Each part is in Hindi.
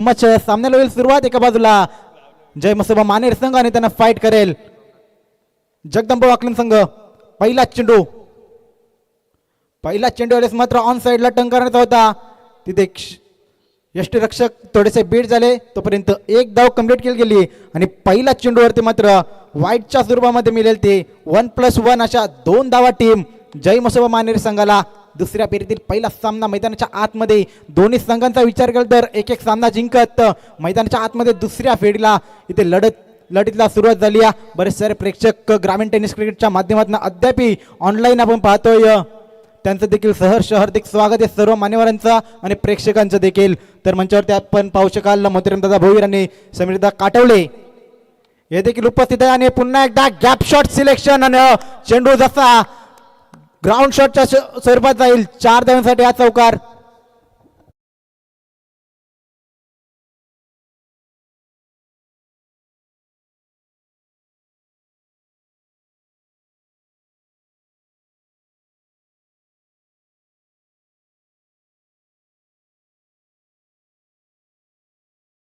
मच सामन्याला होईल सुरुवात. एका बाजूला जय मसोबा मानेर संघ आणि त्यांना फाईट करेल जगदंब वाकलन संघ. पहिला चेंडू वेळेस मात्र ऑन साइडला टंक करण्याचा होता. तिथे यष्टीरक्षक थोडेसे बीट झाले, तोपर्यंत एक धाव कंप्लीट केली गेली आणि पहिला चेंडूवरती मात्र वाईटच्या स्वरूपामध्ये मिळेल ते 1+1 अशा 2 धावा टीम जय मसोबा मानेर संघाला. दुसऱ्या फेरीतील पहिला सामना मैदानाच्या आतमध्ये दोन्ही संघांचा विचार केला तर एक एक सामना जिंकत मैदानाच्या आतमध्ये दुसऱ्या फेरीला इथे लढतीला सुरुवात झाली आहे. बरेच सारे प्रेक्षक ग्रामीण टेनिस क्रिकेटच्या माध्यमातून अद्याप ऑनलाईन आपण पाहतोय. त्यांचं देखील सहर्ष हार्दिक स्वागत आहे सर्व मान्यवरांचा आणि प्रेक्षकांचं देखील. तर मंचावरती आपण पाहू शकाल मोतीरामदादा भोईर आणि समीरदा काटवले हे देखील उपस्थित आहे. आणि पुन्हा एकदा गॅप शॉट सिलेक्शन आणि चेंडू जसा ग्राउंड शॉटच्या स्वरूपात जाईल 4 धावांसाठी हा चौकार.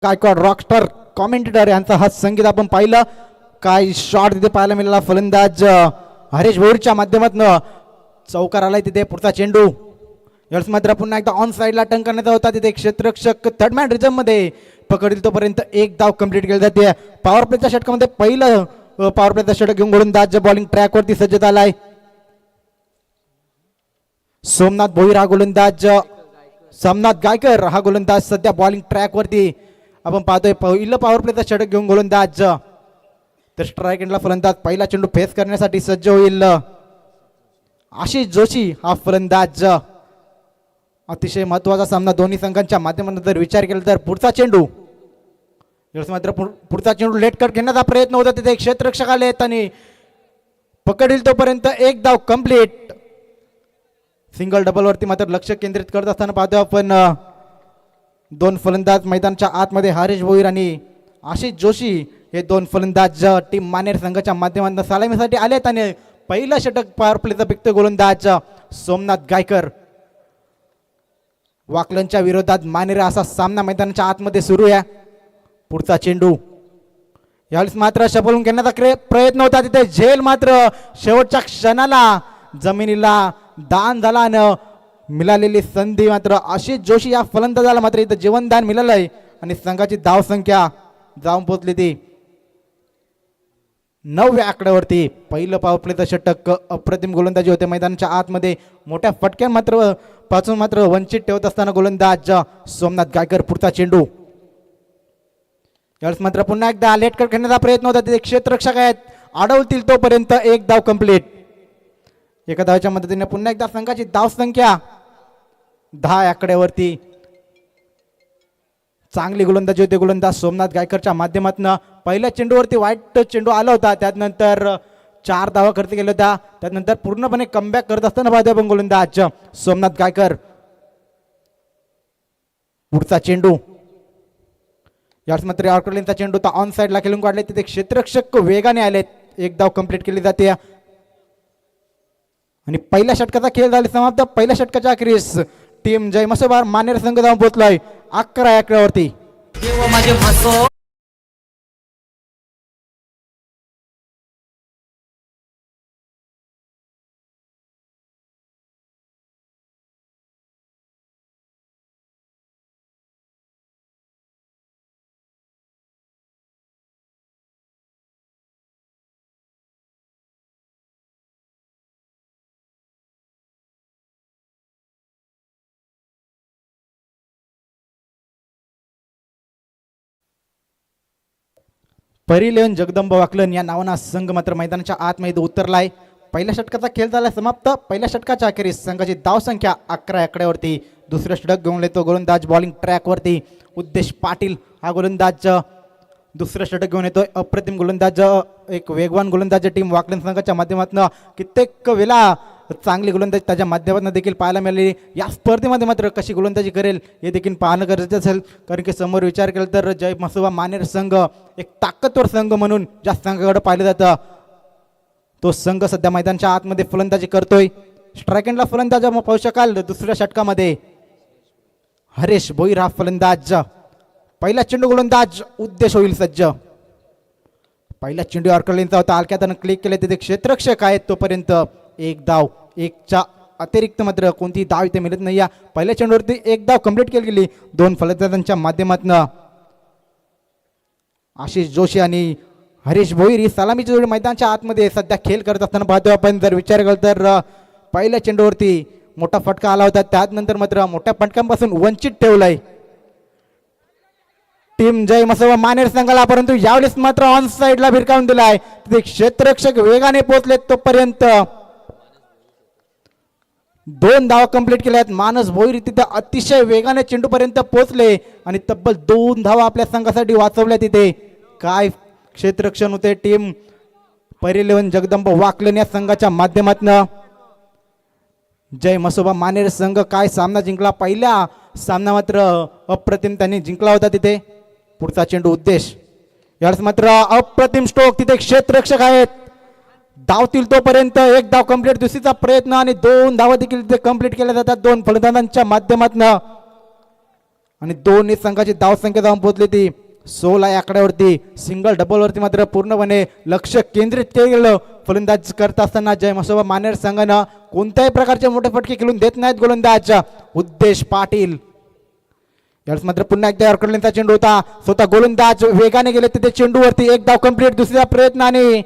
गायकवाड रॉकस्टार कॉमेंटेटर यांचा हा संगीत आपण पाहिलं. काय शॉट तिथे पाहायला मिळाला. फलंदाज हरीश भोईरच्या माध्यमातून चौकार आलाय तिथे. पुढचा चेंडू यावेळेस मात्र पुन्हा एकदा ऑन साइडला टंक करण्याचा होता. तिथे क्षेत्ररक्षक थर्ड मॅन रिझम मध्ये पकडील तोपर्यंत एक धाव कंप्लीट केली जाते. पॉवर प्लेच्या षटकामध्ये पहिलं पॉवर प्लेचा षटक घेऊन गोलंदाज बॉलिंग ट्रॅकवरती सज्ज झालाय. सोमनाथ भोईर हा गोलंदाज, सोमनाथ गायकर हा गोलंदाज सध्या बॉलिंग ट्रॅकवरती आपण पाहतोय. पहिलं पॉवर प्लेचा षटक घेऊन गोलंदाज. तर स्ट्राईक एंडला फलंदाज पहिला चेंडू फेस करण्यासाठी सज्ज होईल. आशिष जोशी हा फलंदाज. अतिशय महत्वाचा सामना दोन्ही संघांच्या माध्यमातून जर विचार केला तर पुढचा चेंडू मात्र पुढचा चेंडू लेट कट घेण्याचा प्रयत्न होता. तिथे क्षेत्ररक्षक आले आणि पकडील तोपर्यंत एक धाव कंप्लीट. सिंगल डबल वरती मात्र लक्ष केंद्रित करत असताना पाहतो आपण दोन फलंदाज मैदानाच्या आतमध्ये हरीश भोईर आणि आशिष जोशी हे दोन फलंदाज टीम मानेर संघाच्या माध्यमातून सलामीसाठी आलेत. आणि पहिला षटक पॉवर प्लेचा बिकतो गोलंदाज सोमनाथ गायकर. वाकलनच्या विरोधात मानेर असा सामना मैदानाच्या आतमध्ये सुरू आहे. पुढचा चेंडू यावेळेस मात्र शपलून घेण्याचा प्रयत्न होता. तिथे झेल मात्र शेवटच्या क्षणाला जमिनीला दान झाला आणि मिळालेली संधी मात्र आशिष जोशी या फलंदाजाला मात्र इथं जीवनदान मिळालंय आणि संघाची धाव संख्या जाऊन पोहोचली ती 9व्या आकड्यावरती. पहिलं पॉवर प्लेचं षटक अप्रतिम गोलंदाजी होते मैदानाच्या आतमध्ये. मोठ्या फटक्या मात्र पासून मात्र वंचित ठेवत असताना गोलंदाज सोमनाथ गायकर. पुढचा चेंडू यावेळेस मात्र पुन्हा एकदा लेट कट करण्याचा प्रयत्न होता. तिथे क्षेत्ररक्षक आहेत, अडवतील तोपर्यंत एक धाव कंप्लीट. एका धावाच्या मदतीने पुन्हा एकदा संघाची धाव संख्या 10 आकड्यावरती. चांगली गोलंदाजी होते गोलंदाज सोमनाथ गायकरच्या माध्यमातून. पहिल्या चेंडूवरती वाईट चेंडू आला होता, त्यानंतर 4 धावा खर्च केल्या होत्या. त्यानंतर पूर्णपणे कमबॅक करत असताना पाहतोय आपण गोलंदाज सोमनाथ गायकर. पुढचा चेंडू याच मात्र ऑर्करलिनचा चेंडू तर ऑन साइडला खेळून काढले. तिथे क्षेत्ररक्षक वेगाने आलेत. एक धाव कंप्लीट केली जाते आणि पहिल्या षटकाचा खेळ झाला समाप्त. पहिल्या षटकाच्या अखेरीस टीम जय मसोबा मानेर संघ जाऊन पोहोचलाय 11 आकड्यावरती. परिलेन जगदंब वाकलन या नावाना संघ मात्र मैदानाच्या आतमध्ये उतरलाय. पहिल्या षटकाचा खेळ झाला समाप्त. पहिल्या षटकाच्या अखेरीस संघाची धाव संख्या 11 आकड्यावरती. दुसरं षटक घेऊन येतो गोलंदाज बॉलिंग ट्रॅकवरती उद्देश पाटील हा गोलंदाज. दुसरं षटक घेऊन येतोय अप्रतिम गोलंदाज, एक वेगवान गोलंदाज टीम वाकलन संघाच्या माध्यमातून. कित्येक वेळा चांगली गोलंदाजी त्याच्या माध्यमातून देखील पाहायला मिळाली. या स्पर्धेमध्ये मात्र कशी गोलंदाजी करेल हे देखील पाहणं गरजेचं असेल. कारण की समोर विचार केला तर जय मसोबा मानेर संघ एक ताकदवर संघ म्हणून ज्या संघाकडे पाहिलं जातं तो संघ सध्या मैदानाच्या आतमध्ये फलंदाजी करतोय. स्ट्राईक एंडला फलंदाज पाहू शकाल दुसऱ्या षटकामध्ये हरीश भोईर हा फलंदाज. पहिला चेंडू गोलंदाज उद्देश होईल सज्ज. पहिला चेंडू यॉर्करचा होता, हलक्या त्यानं क्लिक केले, तिथे क्षेत्ररक्षक आहेत. तोपर्यंत एक धाव, एकच्या अतिरिक्त मात्र कोणती धाव इथे मिळत नाही. या पहिल्या चेंडूवरती एक धाव कंप्लीट केली गेली दोन फलंदाजांच्या माध्यमातून. आशिष जोशी आणि हरीश भोईर ही सलामीची जोडी मैदानाच्या आतमध्ये सध्या खेळ करत असताना पाहतो आपण. जर विचार केला तर पहिल्या चेंडूवरती मोठा फटका आला होता, त्यानंतर मात्र मोठ्या फटक्यांपासून वंचित ठेवलाय टीम जय मसोबा मानेर संघाला. परंतु यावेळेस मात्र ऑन साइडला भिरकावून दिलाय, तिथे क्षेत्ररक्षक वेगाने पोहोचले. तोपर्यंत दोन धावा कंप्लीट केल्या आहेत. मानस भोईर तिथे अतिशय वेगाने चेंडूपर्यंत पोहोचले आणि तब्बल 2 धावा आपल्या संघासाठी वाचवल्या. तिथे काय क्षेत्ररक्षण होते टीम परिलेवन जगदंब वाकलन या संघाच्या माध्यमातून. जय मसोबा मानेर संघ काय सामना जिंकला, पहिला सामना मात्र अप्रतिम त्यांनी जिंकला होता. तिथे पुढचा चेंडू उद्देश, यावेळेस मात्र अप्रतिम स्ट्रोक, तिथे क्षेत्ररक्षक आहेत, धावतील तोपर्यंत एक धाव कंप्लीट. दुसरीचा प्रयत्न आणि 2 धावा देखील तिथे कंप्लीट केल्या जातात दोन फलंदाजांच्या माध्यमातून. आणि दोन्ही संघाची धाव संख्या जाऊन पोहोचली ती 16 या आकड्यावरती. सिंगल डबल वरती मात्र पूर्णपणे लक्ष केंद्रित केलं फलंदाज करत असताना जय मसोबा मानेर संघानं कोणत्याही प्रकारचे मोठे फटके खेळून देत नाहीत गोलंदाज उद्देश पाटील. यावेळेस मात्र पुन्हा एकदा यॉर्करचा चेंडू होता, स्वतः गोलंदाज वेगाने गेले तिथे चेंडूवरती एक धाव कंप्लीट. दुसऱ्या प्रयत्नाने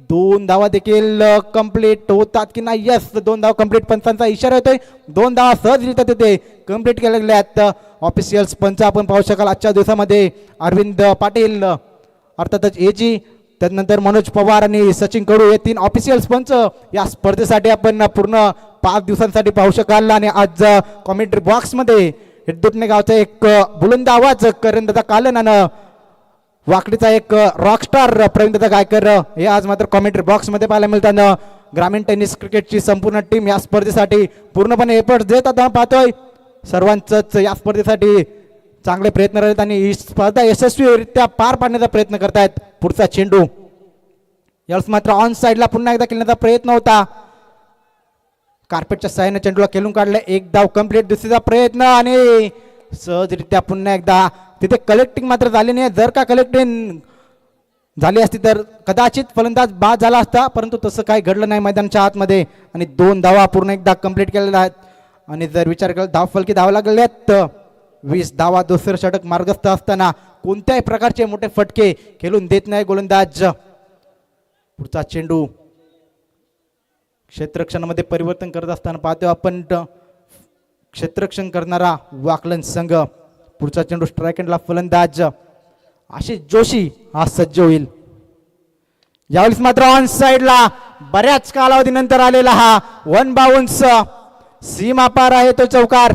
2 धावा देखील कंप्लीट होतात की नाही, यस 2 धावा कंप्लीट. पंचांचा इशारा होतोय, 2 धावा सहजरित्या तिथे कंप्लीट केल्या गेल्या आहेत. ऑफिशियल्स पंच आपण पाहू शकाल आजच्या दिवसामध्ये अरविंद पाटील अर्थातच एजी, त्यानंतर मनोज पवार आणि सचिन कडू हे 3 ऑफिशियल्स पंच या स्पर्धेसाठी आपण पूर्ण 5 दिवसांसाठी पाहू शकाल. आणि आज कॉमेंट्री बॉक्समध्ये दुटणे गावचा एक बुलंद आवाज करंदाजा कालन आणि वाकडीचा एक रॉकस्टार प्रवीणदादा गायकर हे आज मात्र कॉमेंट्री बॉक्स मध्ये पाहायला मिळतात. ग्रामीण टेनिस क्रिकेटची संपूर्ण टीम या स्पर्धेसाठी पूर्णपणे एफर्ट्स देत आता पाहतोय. सर्वांचंच या स्पर्धेसाठी चांगले प्रयत्न करत आणि ही स्पर्धा यशस्वीरित्या पार पाडण्याचा प्रयत्न करतायत. पुढचा चेंडू, यावेळेस मात्र ऑन साइडला पुन्हा एकदा खेळण्याचा प्रयत्न होता, कार्पेटच्या साहाय्याने चेंडूला खेळून काढलं. एक धाव कंप्लीट. दुसरीचा प्रयत्न आणि सहजरित्या पुन्हा एकदा तिथे कलेक्टिंग मात्र झाली नाही. जर का कलेक्टिंग झाली असती तर कदाचित फलंदाज बाद झाला असता, परंतु तसं काही घडलं नाही मैदानाच्या आतमध्ये. आणि 2 धावा पूर्ण एकदा कंप्लीट केलेल्या आहेत. आणि जर विचार केला धाव फलकी धावा लागल्यात 20 धावा. दुसरं षटक मार्गस्थ असताना कोणत्याही प्रकारचे मोठे फटके खेळून देत नाही गोलंदाज. पुढचा चेंडू, क्षेत्ररक्षणामध्ये परिवर्तन करत असताना पाहतो आपण क्षेत्ररक्षण करणारा वाकलन संघ. पुढचा चेंडू स्ट्राईक एंडला फलंदाज आशिष जोशी हा सज्ज होईल. यावेळेस मात्र ऑन साइडला बऱ्याच कालावधीनंतर आलेला हा 1 बाउन्स सीमा पार आहे तो चौकार.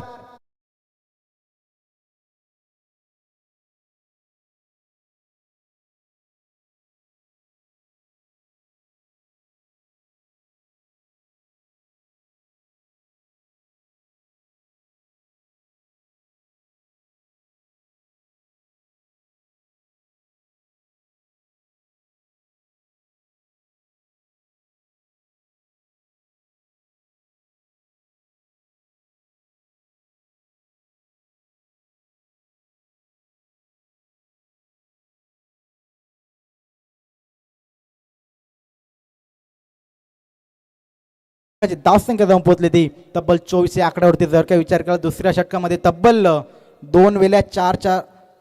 धाव संख्या जाऊन पोहोचली ती तब्बल 24 या आकड्यावरती. जर काही विचार केला दुसऱ्या षटकामध्ये तब्बल 2 वेळा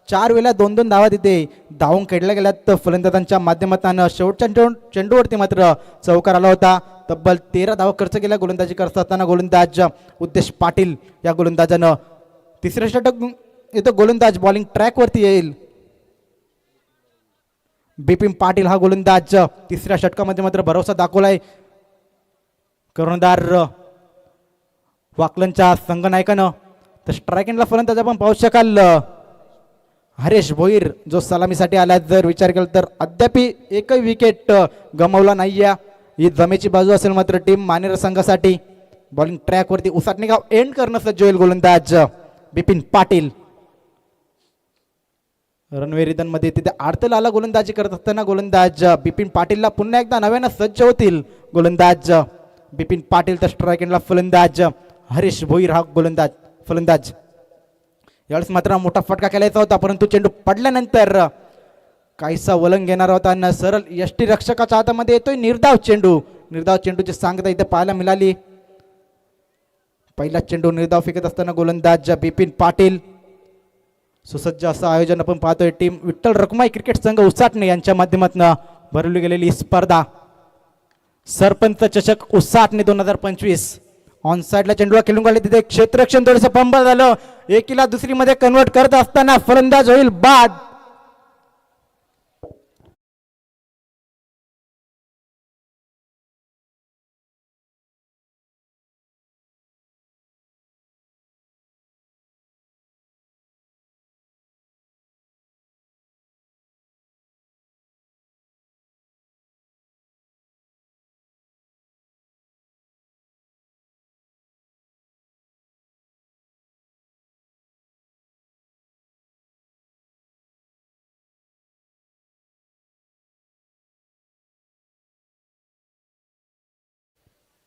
4 वेळा 2-2 धावा तिथे धावून खेळल्या गेल्या तर फलंदाजांच्या माध्यमातून. शेवटच्या चेंडूवरती मात्र चौकार आला होता. तब्बल 13 धावा खर्च केल्या गोलंदाजी करत असताना गोलंदाज उद्देश पाटील या गोलंदाजानं. तिसरे षटक इथं गोलंदाज बॉलिंग ट्रॅकवरती येईल. बिपिन पाटील हा गोलंदाज तिसऱ्या षटकामध्ये मात्र भरोसा दाखवलाय. कर्णधार वाकलनच्या संघनायकानं. तर स्ट्राईक एंडला फलंदाज आपण पाहू शकाल हरीश भोईर जो सलामीसाठी आला. जर विचार केला तर अद्याप एकही विकेट गमावला नाही. ही जमेची बाजू असेल मात्र टीम मानेर संघासाठी. बॉलिंग ट्रॅकवरती उसाटणे गाव एंड करणं सज्ज होईल गोलंदाज बिपिन पाटील. रणवेरिदन मध्ये तिथे आडतलाला गोलंदाजी करत असताना गोलंदाज बिपिन पाटीलला पुन्हा एकदा नव्यानं सज्ज होतील गोलंदाज बिपिन पाटील. तर स्ट्राईक एंडला फलंदाज हरीश भोईर हा गोलंदाज फलंदाज. यावेळेस मात्र मोठा फटका केलायचा होता, परंतु चेंडू पडल्यानंतर काहीसा वलंग घेणार होता आणि सरळ यष्टी रक्षकाच्या हातामध्ये येतोय निर्धाव चेंडू. निर्धाव चेंडूची सांगता इथे पाहायला मिळाली. पहिला चेंडू निर्धाव फेकत असताना गोलंदाज बिपिन पाटील. सुसज्ज असं आयोजन आपण पाहतोय. टीम विठ्ठल रखुमाई क्रिकेट संघ उसाटणे यांच्या माध्यमातून भरवली गेलेली स्पर्धा सरपंच चषक उसाटणे 2025. ऑन साइडला चेंडूला खेळून काढले, तिथे क्षेत्ररक्षण थोडंसं पंबल झालं. एकीला दुसरी मध्ये कन्वर्ट करत असताना फलंदाज होईल बाद.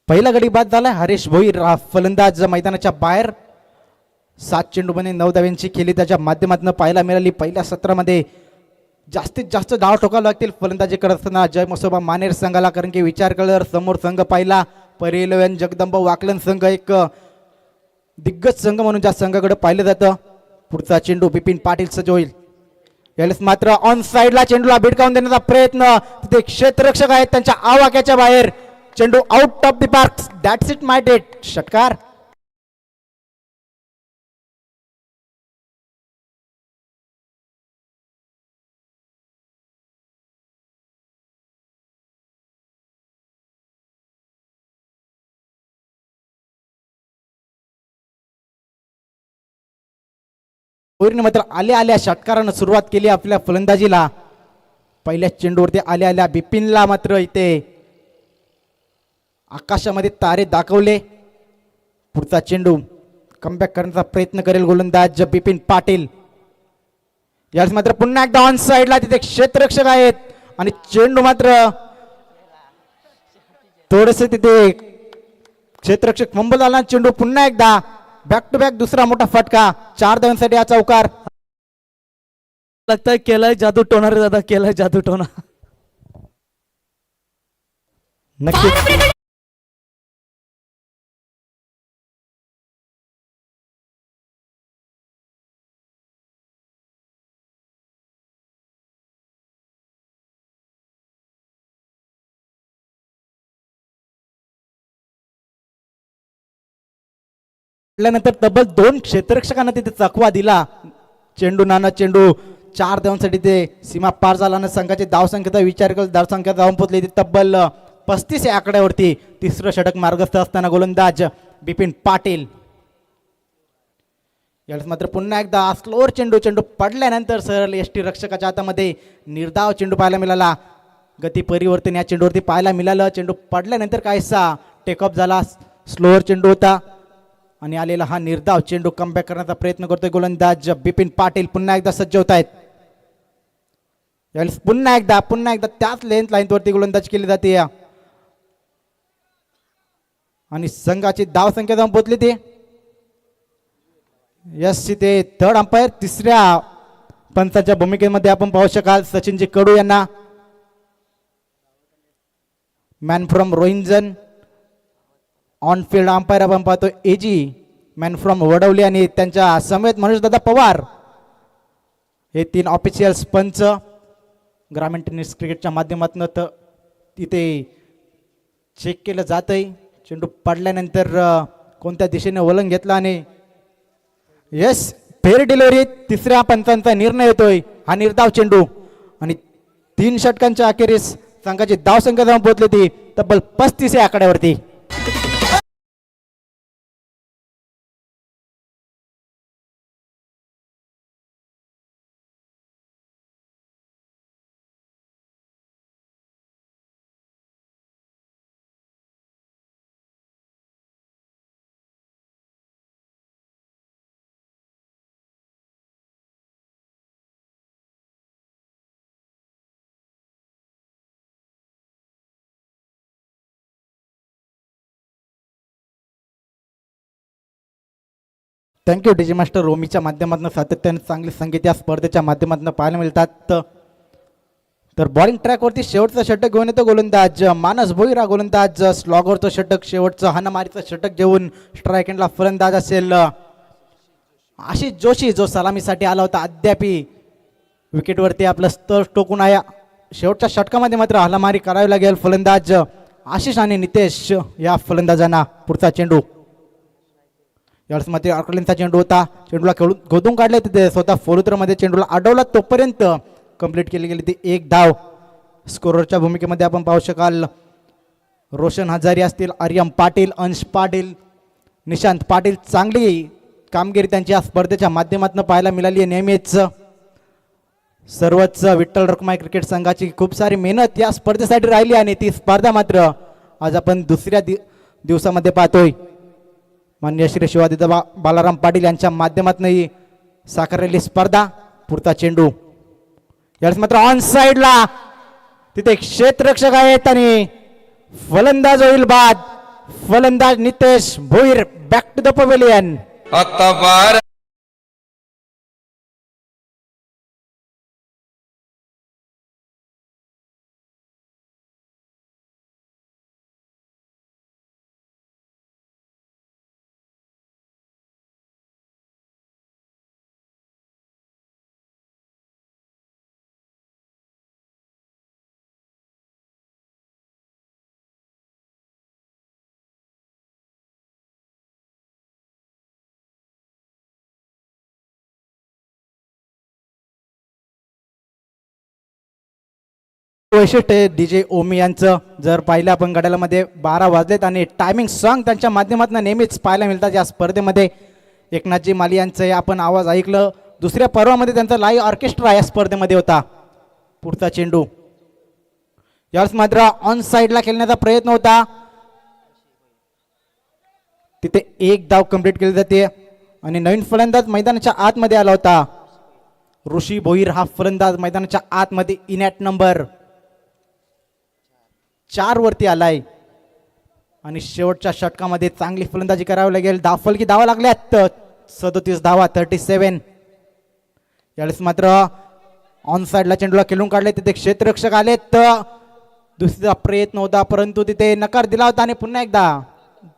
पहिला गडी बाद झाला. हरीश भोईर फलंदाज मैदानाच्या बाहेर. 7 चेंडूमध्ये 9 धावांची खेळी त्याच्या माध्यमातून पाहायला मिळाली. पहिल्या सत्रामध्ये जास्तीत जास्त धाव ठोकावे लागतील फलंदाजी करत असताना जय मसोबा मानेर संघाला, कारण की विचार केल्यावर समोर संघ पाहिला परिलवन जगदंबा वाकलन संघ एक दिग्गज संघ म्हणून ज्या संघाकडे पाहिलं जातं. पुढचा चेंडू बिपिन पाटील सज्ज होईल. यावेळेस मात्र ऑन साइडला चेंडूला भिडकावून देण्याचा प्रयत्न, तिथे क्षेत्ररक्षक आहेत त्यांच्या आवाक्याच्या बाहेर. चेंडू out of the park. That's it my date. षटकार. मात्र आल्या आल्या षटकारानं सुरुवात केली आपल्या फलंदाजीला. पहिल्या चेंडूवरती आल्या आल्या बिपिनला मात्र इथे आकाशामध्ये तारे दाखवले. पुढचा चेंडू कमबॅक करण्याचा प्रयत्न करेल गोलंदाज बिपिन पाटील. यावेळेस मात्र पुन्हा एकदा ऑन साइडला तिथे क्षेत्ररक्षक आहेत आणि चेंडू मात्र थोडेसे तिथे क्षेत्ररक्षक फंबल झाला. चेंडू पुन्हा एकदा बॅक टू बॅक दुसरा मोठा फटका. 4 धावांसाठी हा चौकार. लगता है केलाय जादू टोना रे दादा, केलाय जादू टोना. नक्कीच नंतर तब्बल 2 क्षेत्ररक्षकांना तिथे चकवा दिला. चेंडू नाना चेंडू 4 धावांसाठी ते सीमा पार झाला आणि संघाची धावसंख्येचा विचार केला धावसंख्या धावून पोहोचली ती तब्बल 35 या आकड्यावरती. तिसरं षटक मार्गस्थ असताना गोलंदाज बिपिन पाटील. यावेळेस मात्र पुन्हा एकदा स्लोअर चेंडू. चेंडू पडल्यानंतर सरळ यष्टी रक्षकाच्या हातामध्ये निर्धाव चेंडू पाहायला मिळाला. गती परिवर्तन या चेंडूवरती पाहायला मिळालं. चेंडू पडल्यानंतर काहीसा टेकअप झाला. स्लोअर चेंडू होता आणि आलेला हा निर्धाव चेंडू कमबॅक करण्याचा प्रयत्न करतोय गोलंदाज बिपिन पाटील. पुन्हा एकदा सज्ज होत आहेत. यावेळेस पुन्हा एकदा त्याच लाईनवरती गोलंदाज केली जाते आणि संघाची धाव संख्या जाऊन पोहोचली ती. यस, तिथे थर्ड अंपायर तिसऱ्या पंचाच्या भूमिकेमध्ये आपण पाहू शकाल सचिनजी कडू यांना. Man from Rohinjan. On field umpire आपण पाहतो एजी मॅन फ्रॉम वडवली आणि त्यांच्या समेत मनोजदादा पवार. हे 3 ऑफिशियल्स पंच ग्रामीण टेनिस क्रिकेटच्या माध्यमातून तिथे चेक केलं जात आहे. चेंडू पडल्यानंतर कोणत्या दिशेने वलंग घेतला आणि येस फेअर डिलिव्हरी. तिसऱ्या पंचांचा निर्णय येतोय. हा निर्धाव चेंडू आणि 3 षटकांच्या अखेरीस संघाची धाव संख्या जाऊन पोहोचली ती तब्बल 35 या आकड्यावरती. Thank you DJ master. रोमीच्या माध्यमातून सातत्याने चांगली संगीत या स्पर्धेच्या माध्यमातून पाहायला मिळतात. तर बॉलिंग ट्रॅकवरती शेवटचं षटक घेऊन येतो गोलंदाज मानस भोईर. हा गोलंदाज स्लॉगरचं षटक, शेवटचं हाणामारीचं षटक घेऊन स्ट्राईक एंडला फलंदाज असेल आशिष जोशी, जो सलामीसाठी आला होता. अद्याप विकेटवरती आपलं स्तर टोकून आहे. शेवटच्या षटकामध्ये मात्र हाणामारी करावी लागेल. फलंदाज आशिष आणि नितेश या फलंदाजांना. पुढचा चेंडू यावेळेस मात्र ऑर्कलिनचा चेंडू होता. चेंडूला गोदून काढले तिथे स्वतः फोलुत्रमध्ये चेंडूला अडवला. तोपर्यंत कंप्लीट केली गेली ती एक धाव. स्कोररच्या भूमिकेमध्ये आपण पाहू शकाल रोशन हजारी असतील, आर्यम पाटील, अंश पाटील, निशांत पाटील. चांगली कामगिरी त्यांची या स्पर्धेच्या माध्यमातून पाहायला मिळाली आहे. नेहमीच सर्वच विठ्ठल रखुमाई क्रिकेट संघाची खूप सारी मेहनत या स्पर्धेसाठी राहिली आणि ती स्पर्धा मात्र आज आपण दुसऱ्या दिवसामध्ये पाहतोय. माननीय श्री शिवादित्य बालाराम पाटील यांच्या माध्यमातून ही साकारलेली स्पर्धा. पुढचा चेंडू यावेळेस मात्र ऑन साइडला तिथे क्षेत्ररक्षक आहेत आणि फलंदाज होईल बाद. फलंदाज Nitesh Bhoir. Back to the pavilion. वैशिष्ट्य डीजे ओमी यांचं जर पाहिलं आपण घड्याळामध्ये 12 वाजलेत आणि टायमिंग सॉन्ग त्यांच्या माध्यमातून नेहमीच पाहायला मिळतात या स्पर्धेमध्ये. एकनाथजी माली यांचं आपण आवाज ऐकलं. दुसऱ्या पर्वामध्ये त्यांचा लाईव्ह ऑर्केस्ट्रा या स्पर्धेमध्ये होता. पुढचा चेंडू यावेळेस मात्र ऑन साइडला खेळण्याचा प्रयत्न होता. तिथे एक धाव कंप्लीट केली जाते आणि नवीन फलंदाज मैदानाच्या आतमध्ये आला होता. ऋषी भोईर हा फलंदाज मैदानाच्या आतमध्ये इनॅट नंबर 4 वरती आलाय आणि शेवटच्या षटकामध्ये चांगली फलंदाजी करावी लागेल. दाफलकी धावा लागल्यात 37 धावा 37. यावेळेस मात्र ऑन साइडला चेंडूला खेळून काढले. तिथे क्षेत्ररक्षक आले तर दुसरा प्रयत्न होता परंतु तिथे नकार दिला होता आणि पुन्हा एकदा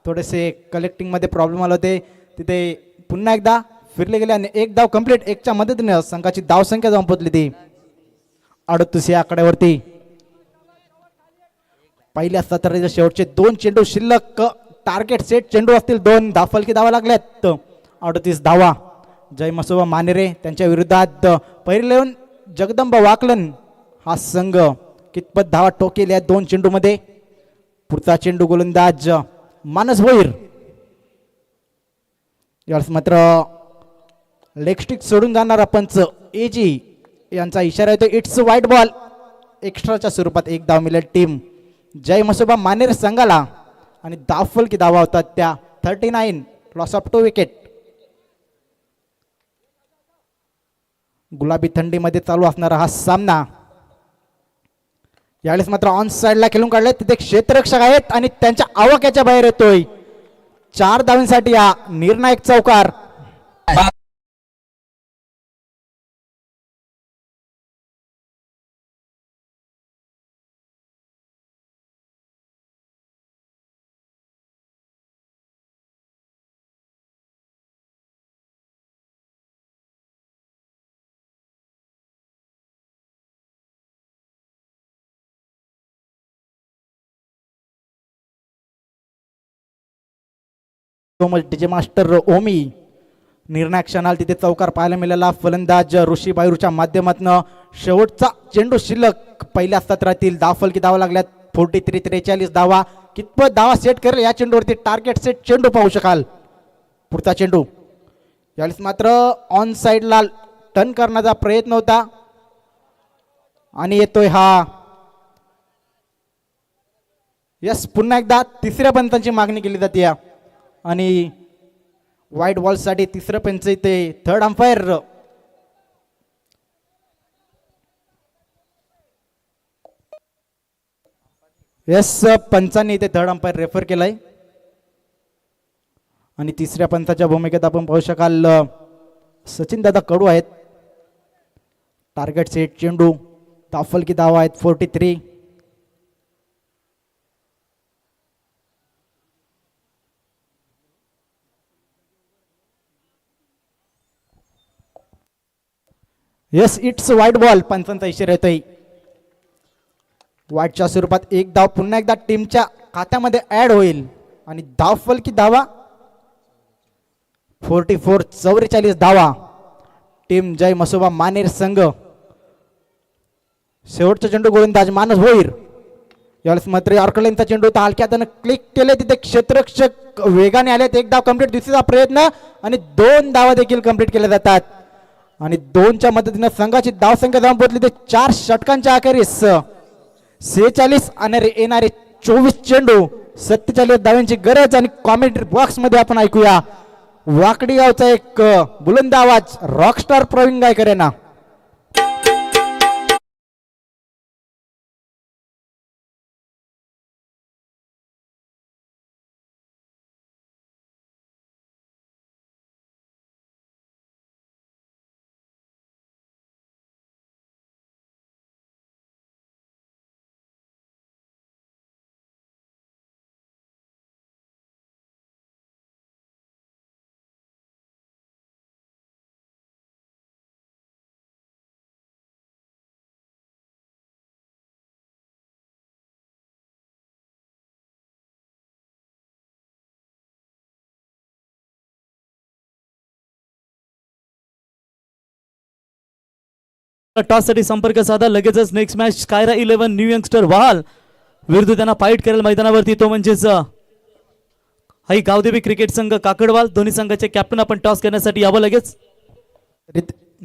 थोडेसे कलेक्टिंग मध्ये प्रॉब्लेम आले होते. तिथे पुन्हा एकदा फिरले गेले आणि एक धाव कंप्लीट. एकच्या मदतीने संघाची धावसंख्या जाऊन पोहोचली ती 38 या आकड्यावरती. पहिल्या सत्राचे शेवटचे 2 चेंडू शिल्लक. टार्गेट सेट चेंडू असतील 2. दाफलकी धावा लागल्यात 38 धावा. जय मसोबा मानेरे त्यांच्या विरोधात पहिले जगदंबा वाकलन हा संघ कितपत धावा टोकेल या 2 चेंडू मध्ये. पुढचा चेंडू गोलंदाज मानस भोईर. यावेळेस मात्र लेग स्टिक सोडून जाणारा पंच एजी यांचा इशारा येतो. It's white ball. एक्स्ट्राच्या स्वरूपात एक धाव मिळेल टीम जय मसोबा मानेर संघाला आणि दाफलकी धावा होतात त्या 39. Loss of 2 wicket. गुलाबी थंडीमध्ये चालू असणारा हा सामना. यावेळेस मात्र ऑन साइडला खेळून काढले. तिथे क्षेत्ररक्षक आहेत आणि त्यांच्या आवाक्याच्या बाहेर येतोय. 4 धावांसाठी हा निर्णायक चौकार. डीजे मास्टर ओमी. निर्णायक क्षणाला तिथे चौकार पाहायला मिळाला. फलंदाज ऋषी बायरूच्या माध्यमातून शेवटचा चेंडू शिल्लक. पहिल्या सत्रातील दाफलकी धावा लागल्यात 43 धावा. कितपत धावा सेट करेल या चेंडूवरती टार्गेट सेट चेंडू पाहू शकाल. पुढचा चेंडू यावेळेस मात्र ऑन साइडला टर्न करण्याचा प्रयत्न होता आणि येतोय हा यस. पुन्हा एकदा तिसऱ्या पंचांची मागणी केली जाते आणि व्हाईट बॉल साठी तिसरं पंच इथे. Third umpire yes. पंचांनी इथे थर्ड अंपायर रेफर केलाय. आणि तिसऱ्या पंचाच्या भूमिकेत आपण पाहू शकाल सचिन दादा कडू आहेत. टार्गेट सेट चेंडू, दाफल की धावा आहेत 43. Yes, it's wide ball. पंचांचा इशारा येतोय. वाईटच्या स्वरूपात एक धाव पुन्हा एकदा टीमच्या खात्यामध्ये ऍड होईल आणि धावफल की धावा 44 धावा. टीम जय मसोबा मानेर संघ. शेवटचा चेंडू गोलंदाज मानस भोईर. यावेळेस मात्र ऑर्कलेनचा चेंडू होता, हलक्या हाताने क्लिक केले, तिथे क्षेत्ररक्षक वेगाने आलेत. एक धाव कंप्लीट. दुसरीचा प्रयत्न आणि 2 धावा देखील कंप्लीट केल्या जातात आणि 2च्या मदतीने संघाची धावसंख्या जाऊन पोहोचली ते 4 षटकांच्या अखेरीस 46 आणि येणारे 24 चेंडू 47 धावांची गरज. आणि कॉमेंट्री बॉक्स मध्ये आपण ऐकूया वाकडी गावचा एक बुलंद आवाज रॉकस्टार प्रवीण गायकर यांना. टॉस साठी संपर्क साधा. लगेचच नेक्स्ट मॅच स्कायरा 11 न्यू यंगस्टर वाल विरुद्ध त्यांना फाईट करेल मैदानावरती, तो म्हणजेच हाई गावदेवी क्रिकेट संघ काकडवाल. दोन्ही संघाचे कॅप्टन आपण टॉस करण्यासाठी यावं लगेच.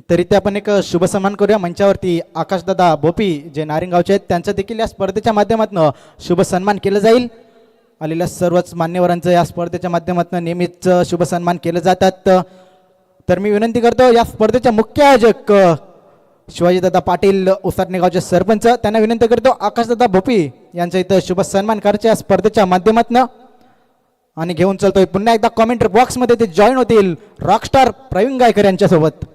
तरी ते आपण एक शुभ सन्मान करूया. मंचावरती आकाशदादा भोपी जे नारिंगावचे आहेत त्यांचा देखील या स्पर्धेच्या माध्यमातून शुभ सन्मान केलं जाईल. आलेल्या सर्वच मान्यवरांचं या स्पर्धेच्या माध्यमातून नेहमीच शुभ सन्मान केलं जातात. तर मी विनंती करतो या स्पर्धेच्या मुख्य आयोजक शिवाजीदादा पाटील उसाटणे गावचे सरपंच, त्यांना विनंती करतो आकाशदादा भोपी यांचा इथं शुभ सन्मान करायचे या स्पर्धेच्या माध्यमातून. आणि घेऊन चलतोय पुन्हा एकदा कॉमेंट्री बॉक्स मध्ये ते जॉईन होतील रॉकस्टार प्रवीण गायकर यांच्यासोबत.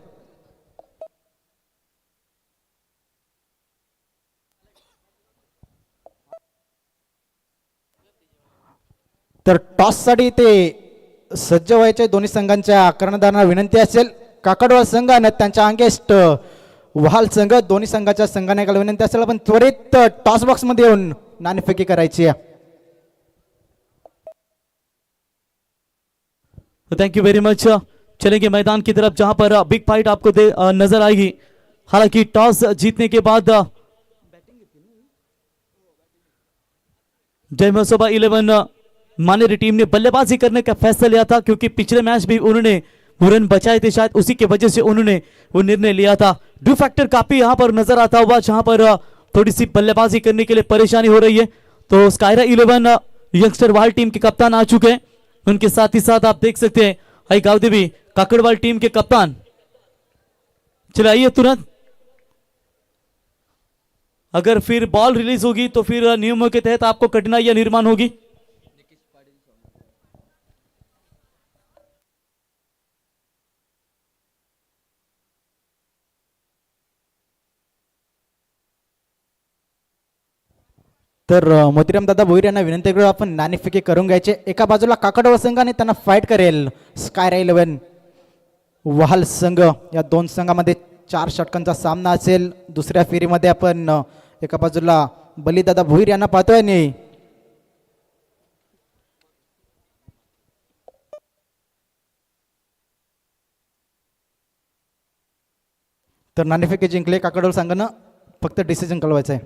तर टॉस साठी ते सज्ज व्हायचे दोन्ही संघांच्या कर्णधारांना विनंती असेल. काकडवाल संघ आणि त्यांच्या अंगेस्ट वहाल संघ, दोन्ही संघाच्या संघानायकाला विनंती असेल आपण त्वरित टॉस बॉक्स मध्ये येऊन नाणेफेकी करायची आहे. Thank you very much. चलेंगे मैदान की तरफ जहां पर बिग फाइट आपको नजर आएगी. हालांकि टॉस जीतने के बाद जय मसोबा 11 मानेरी टीम ने बल्लेबाजी करने का फैसला लिया था, क्योंकि पिछले मैच भी उन्होंने रन बचाए थे, शायद उसी की वजह से उन्होंने वो निर्णय लिया था. ड्यू फैक्टर काफी यहां पर नजर आता हुआ, जहां पर थोड़ी सी बल्लेबाजी करने के लिए परेशानी हो रही है. तो स्कायरा 11 यंगस्टर वाल टीम के कप्तान आ चुके हैं. उनके साथ ही साथ आप देख सकते हैं हाई गावदेवी काकड़वाल टीम के कप्तान. चले आइए तुरंत. अगर फिर बॉल रिलीज होगी तो फिर नियमों के तहत आपको कठिनाइयां निर्माण होगी. तर मोतीराम दादा भोईर यांना विनंती करू आपण नाणेफेकी करून घ्यायचे. एका बाजूला काकडवाल संघ आणि त्यांना फाईट करेल स्कायरा 11 वहाल संघ. या दोन संघामध्ये 4 षटकांचा सामना असेल. दुसऱ्या फेरीमध्ये आपण एका बाजूला बलीदादा भोईर यांना पाहतोय आणि तर नाणेफेकी जिंकले काकडवाल संघानं. फक्त डिसिजन कळवायचं आहे.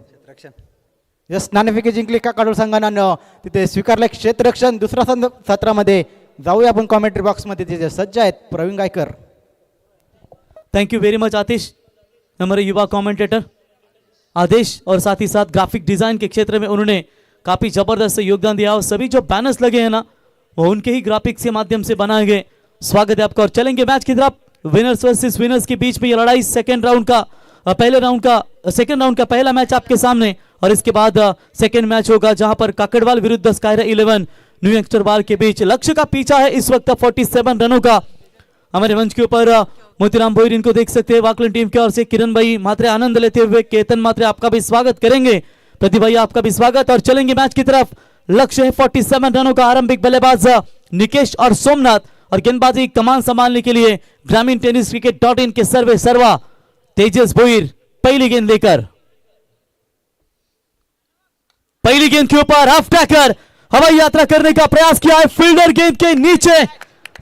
यस, नाणेफेकी जिंकली काकडवाल संघानं. तिथे स्वीकारलं क्षेत्ररक्षण. दुसऱ्या सत्रामध्ये जाऊया आपण कॉमेंट्री बॉक्स मध्ये. तिथे सज्ज आहेत Pravin Gaikar. Thank you very much Atish, हमारे युवा कमेंटेटर आदेश, और साथ ही साथ ग्राफिक डिजाइन के क्षेत्र में उन्होंने काफी जबरदस्त योगदान दिया. और सभी जो बैनर्स लगे हैं ना, वो उनके ही ग्राफिक्स के माध्यम से बनाए गए. स्वागत है आपका. और चलेंगे मैच की तरफ. विनर्स वर्सेस विनर्स के बीच में ये लड़ाई सेकंड राउंड का पहला मैच आपके सामने, और इसके बाद सेकंड मैच होगा जहां पर काकड़वाल विरुद्ध स्कायरा 11 न्यू यंगस्टर बाल के बीच। लक्ष्य का पीछा है इस वक्त 47 रनों का। हमारे मंच के ऊपर मोतीराम भोईर इनको देख सकते हैं वाकलन टीम की ओर से। किरण भाई मात्रे आनंद लेते हुए, केतन मात्रे आपका भी स्वागत करेंगे, प्रति भाई आपका भी स्वागत, और चलेंगे मैच की तरफ। लक्ष्य है 47 रनों का। आरंभिक बल्लेबाज निकेश और सोमनाथ, और गेंदबाजी कमान संभालने के लिए ग्रामीण टेनिस क्रिकेट.in के सर्वे सर्वा तेजस भोईर पहली गेंद लेकर। पहली गेंद के ऊपर हाफ टैकर हवाई यात्रा करने का प्रयास किया है, फील्डर गेंद के नीचे,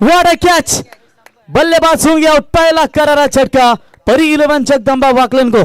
व्हाट अ कैच, बल्लेबाज होंगे आउट। पहला करारा झटका परी 11 जगदंबा वाकलन को।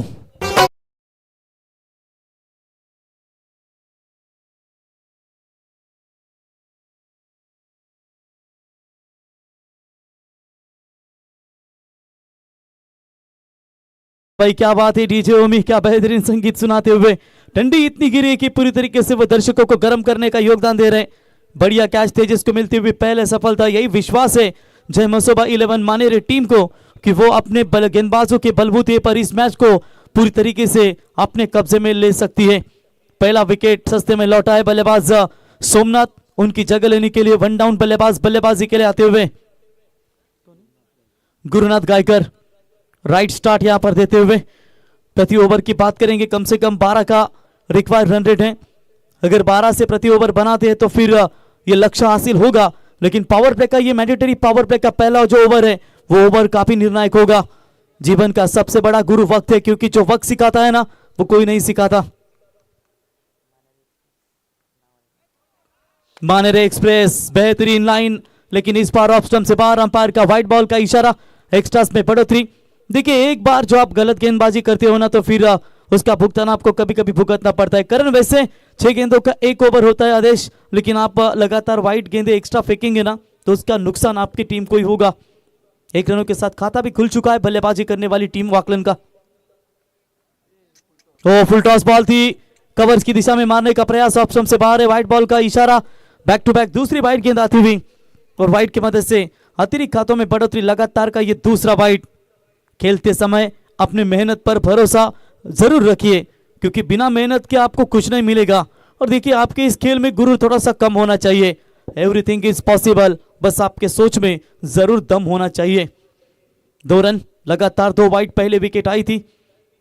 भाई क्या बात है डीजे ओमी, क्या बेहतरीन संगीत सुनाते हुए। ठंडी इतनी गिरी कि पूरी तरीके से वो दर्शकों को गर्म करने का योगदान दे रहे हैं। बढ़िया कैच तेजस को मिलती हुई पहले सफलता। यही विश्वास है जय मसोबा 11 मानेरे टीम को कि वो अपने गेंदबाजों के बलबूते पर इस मैच को पूरी तरीके से अपने कब्जे में ले सकती है। पहला विकेट सस्ते में लौटा है बल्लेबाज सोमनाथ, उनकी जगह लेने के लिए वन डाउन बल्लेबाज बल्लेबाजी के लिए आते हुए गुरुनाथ गायकर राइट स्टार्ट यहां पर देते हुए। प्रति ओवर की बात करेंगे, कम से कम 12 का रिक्वायर्ड रन रेट है। अगर 12 से प्रति ओवर बनाते हैं तो फिर ये लक्ष्य हासिल होगा, लेकिन पावर प्ले का ये मैंडेटरी पावर प्ले का पहला जो ओवर है वो ओवर काफी निर्णायक होगा। जीवन का सबसे बड़ा गुरु वक्त है, क्योंकि जो वक्त सिखाता है ना वो कोई नहीं सिखाता। मानेरे एक्सप्रेस बेहतरीन लाइन, लेकिन इस बार ऑफ स्टंप से बाहर, अंपायर का व्हाइट बॉल का इशारा, एक्स्ट्रास में बढ़ोतरी। देखिए एक बार जो आप गलत गेंदबाजी करते हो ना तो फिर उसका भुगतान आपको कभी कभी भुगतना पड़ता है। करण वैसे 6 गेंदों का 1 ओवर होता है आदेश, लेकिन आप लगातार वाइट गेंदे एक्स्ट्रा फेंकेंगे ना तो उसका नुकसान आपकी टीम को ही होगा। 1 रनों के साथ खाता भी खुल चुका है बल्लेबाजी करने वाली टीम वाकलन का। ओ फुल टॉस बॉल थी, कवर्स की दिशा में मारने का प्रयास, ऑप्शन से बाहर है, व्हाइट बॉल का इशारा, बैक टू बैक दूसरी वाइट गेंद आती हुई, और व्हाइट की मदद से अतिरिक्त खातों में बढ़ोतरी। लगातार का ये दूसरा वाइट। खेलते समय अपने मेहनत पर भरोसा जरूर रखिए, क्योंकि बिना मेहनत के आपको कुछ नहीं मिलेगा। और देखिए आपके इस खेल में गुरूर थोड़ा सा कम होना चाहिए। एवरीथिंग इज पॉसिबल, बस आपके सोच में जरूर दम होना चाहिए। 2 रन लगातार, 2 वाइट पहले विकेट आई थी,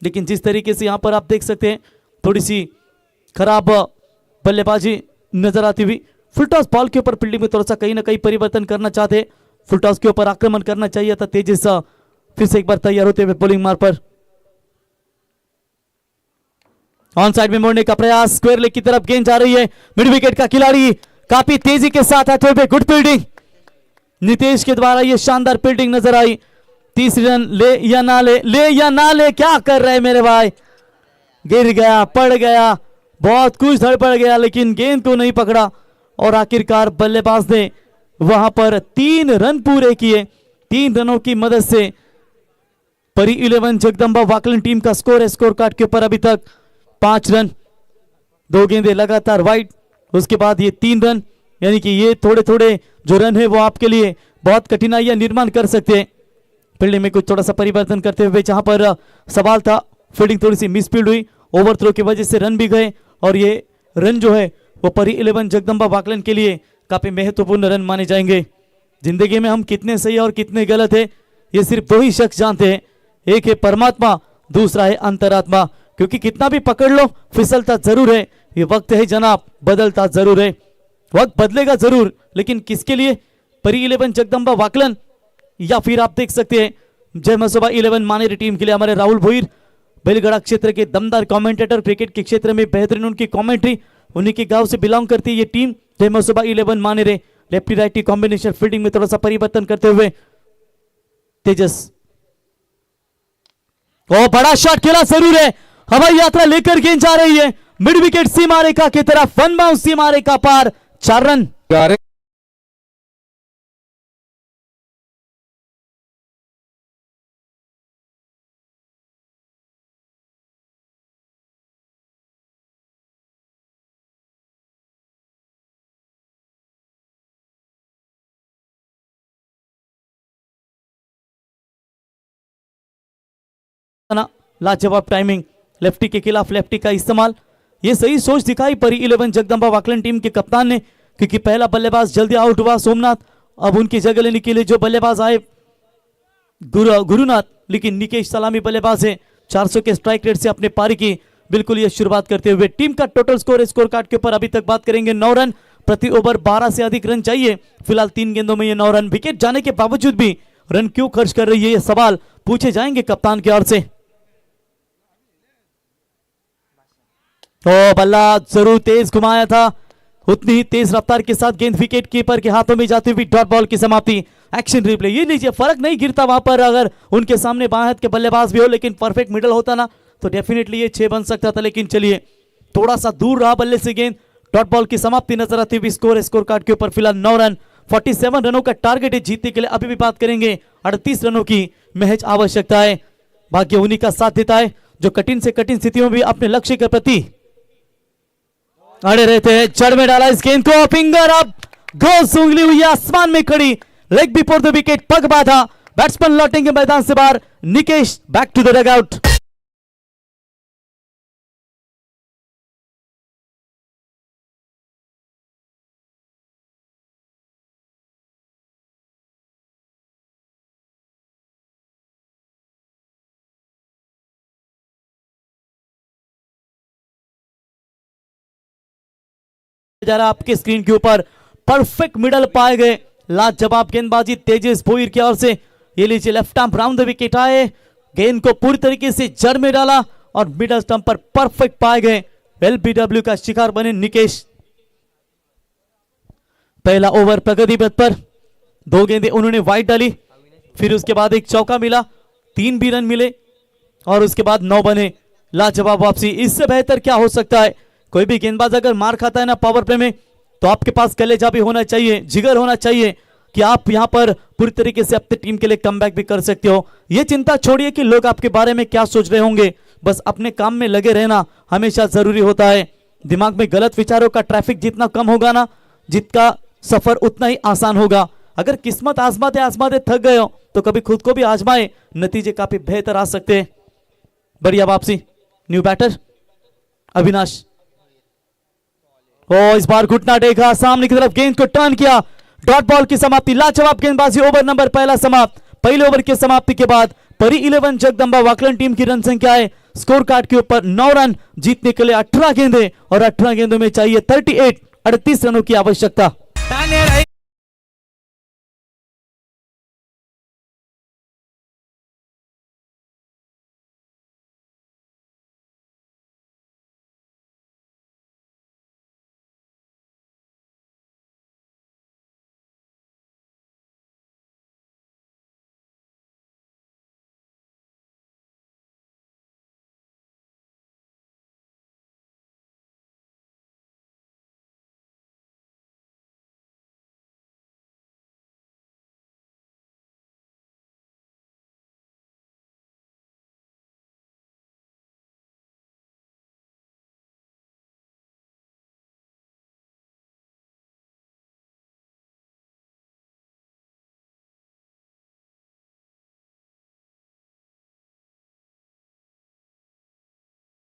लेकिन जिस तरीके से यहां पर आप देख सकते हैं थोड़ी सी खराब बल्लेबाजी नजर आती हुई। फुल टॉस बॉल के ऊपर फील्डिंग में थोड़ा सा कहीं ना कहीं परिवर्तन करना चाहते, फुल टॉस के ऊपर आक्रमण करना चाहिए था। तेजस फिर से एक बार तैयार होते हुए बॉलिंग मार पर ऑन साइड में मोड़ने का प्रयास, स्क्वायर लेग की तरफ गेंद जा रही है। मिड विकेट का खिलाड़ी काफी तेजी के साथ आते हुए गुड फील्डिंग, नितेश के द्वारा ये शानदार फील्डिंग नजर आई। 30 रन ले या ना ले, ले या ना ले, क्या कर रहे हैं मेरे भाई, गिर गया, पड़ गया, बहुत कुछ धड़ पड़ गया, लेकिन गेंद को नहीं पकड़ा, और आखिरकार बल्लेबाज ने वहां पर 3 रन पूरे किए। 3 रनों की मदद से परी 11 जगदंबा वाकलन टीम का स्कोर है स्कोर कार्ड के ऊपर अभी तक 5 रन, 2 गेंदें लगातार वाइड, उसके बाद ये 3 रन, यानी कि ये थोड़े थोड़े जो रन है वो आपके लिए बहुत कठिनाइयां निर्माण कर सकते हैं। फील्डिंग में कुछ थोड़ा सा परिवर्तन करते हुए, जहां पर सवाल था फील्डिंग थोड़ी सी मिसफील्ड हुई, ओवर थ्रो की वजह से रन भी गए, और ये रन जो है वो परी 11 जगदंबा वाकलन के लिए काफी महत्वपूर्ण रन माने जाएंगे। जिंदगी में हम कितने सही और कितने गलत है ये सिर्फ 2 ही शख्स जानते हैं, एक है परमात्मा, दूसरा है अंतरात्मा। क्योंकि कितना भी पकड़ लो फिसलता जरूर है, ये वक्त है जनाब बदलता जरूर है, वक्त बदलेगा जरूर, लेकिन किसके लिए, परी 11 जगदंबा वाकलन या फिर आप देख सकते हैं जय मसोबा 11 मानेरे टीम के लिए हमारे राहुल भोईर, बेलगड़ा क्षेत्र के दमदार कमेंटेटर, क्रिकेट के क्षेत्र में बेहतरीन उनकी कमेंट्री, उन्हीं के गांव से बिलोंग करती है ये team Jai Masoba 11 Manere. Lefty righty combination, fielding में थोड़ा सा परिवर्तन करते हुए तेजस, ओ बड़ा शॉट खेला जरूर है, हवाई यात्रा लेकर गेंद जा रही है मिड विकेट सीमा रेखा की तरफ, वन बाउंस सीमा रेखा पार, 4 रन। लाजवाब टाइमिंग, लेफ्टी के खिलाफ लेफ्टी का इस्तेमाल, ये सही सोच दिखाई परी 11 जगदंबा वाकलन टीम के कप्तान ने क्योंकि पहला बल्लेबाज जल्दी आउट हुआ सोमनाथ। अब उनकी जगह लेने के लिए जो बल्लेबाज आए गुरुनाथ, लेकिन निकेश सलामी बल्लेबाज है। 400 के स्ट्राइक रेट से अपने पारी की बिल्कुल ये शुरुआत करते हुए। टीम का टोटल स्कोर कार्ड के ऊपर अभी तक बात करेंगे। 9 रन प्रति ओवर, 12 से अधिक रन चाहिए। फिलहाल 3 गेंदों में ये 9 रन। विकेट जाने के बावजूद भी रन क्यों खर्च कर रही है, ये सवाल पूछे जाएंगे कप्तान की ओर से। तो बल्ला जरूर तेज घुमाया था, उतनी ही तेज रफ्तार के साथ गेंद विकेट कीपर के हाथों में जाती हुई डॉट बॉल की समाप्ति। एक्शन रिप्ले ये लीजिए, फर्क नहीं गिरता वहां पर अगर उनके सामने बाएं हाथ के बल्लेबाज भी हो, लेकिन परफेक्ट मिडल होता ना तो डेफिनेटली ये 6 बन सकता था। लेकिन चलिए, थोड़ा सा दूर रहा बल्ले से गेंद। डॉट बॉल की समाप्ति नजर आती हुई स्कोर कार्ड के ऊपर फिलहाल 9 रन। 47 रनों का टारगेट है जीतने के लिए। अभी भी बात करेंगे, 38 रनों की महज आवश्यकता है। भाग्य उन्हीं का साथ देता है जो कठिन से कठिन स्थितियों में भी अपने लक्ष्य के प्रति अड़े रहते हैं। जड़ में डाला इस गेंद को, फिंगर अप, गोल उंगली हुई आसमान में खड़ी, लेग बिफोर द विकेट, पग बांधा, बैट्समैन लौटेंगे मैदान से बाहर। Nikesh back to the dugout. जा रहा आपके स्क्रीन के ऊपर, परफेक्ट मिडल पाए गए, लाजवाब गेंदबाजी तेजस भोईर की ओर से। ये लीजिए, left arm round the wicket आए, गेंद को पूरी तरीके से जड़ में डाला और मिडल स्टंप पर परफेक्ट पाए गए। एलबीडब्ल्यू का शिकार बने निकेश। पहला ओवर प्रगति पथ पर, 2 गेंदें उन्होंने वाइड डाली, फिर उसके बाद एक चौका मिला, 3 भी रन मिले और उसके बाद 9 बने। लाजवाब वापसी, इससे बेहतर क्या हो सकता है। कोई भी गेंदबाज अगर मार खाता है ना पावर प्ले में, तो आपके पास कलेजा भी होना चाहिए, जिगर होना चाहिए कि आप यहां पर पूरी तरीके से अपनी टीम के लिए कमबैक भी कर सकते हो। यह चिंता छोड़िए कि लोग आपके बारे में क्या सोच रहे होंगे, बस अपने काम में लगे रहना हमेशा जरूरी होता है। दिमाग में गलत विचारों का ट्रैफिक जितना कम होगा ना, जितना सफर उतना ही आसान होगा। अगर किस्मत आजमाते आजमाते थक गए हो तो कभी खुद को भी आजमाए, नतीजे काफी बेहतर आ सकते हैं। बढ़िया वापसी, न्यू बैटर अविनाश। इस बार घुटना टेका, सामने की तरफ गेंद को टर्न किया, डॉट बॉल की समाप्ति। लाजवाब गेंदबाजी, ओवर नंबर पहला समाप्त। पहले ओवर की समाप्ति के बाद परी 11 जगदंबा वाकलन टीम की रन संख्या है स्कोर कार्ड के ऊपर 9 रन। जीतने के लिए 18 गेंदें और 18 गेंदों में चाहिए 38 रनों की आवश्यकता।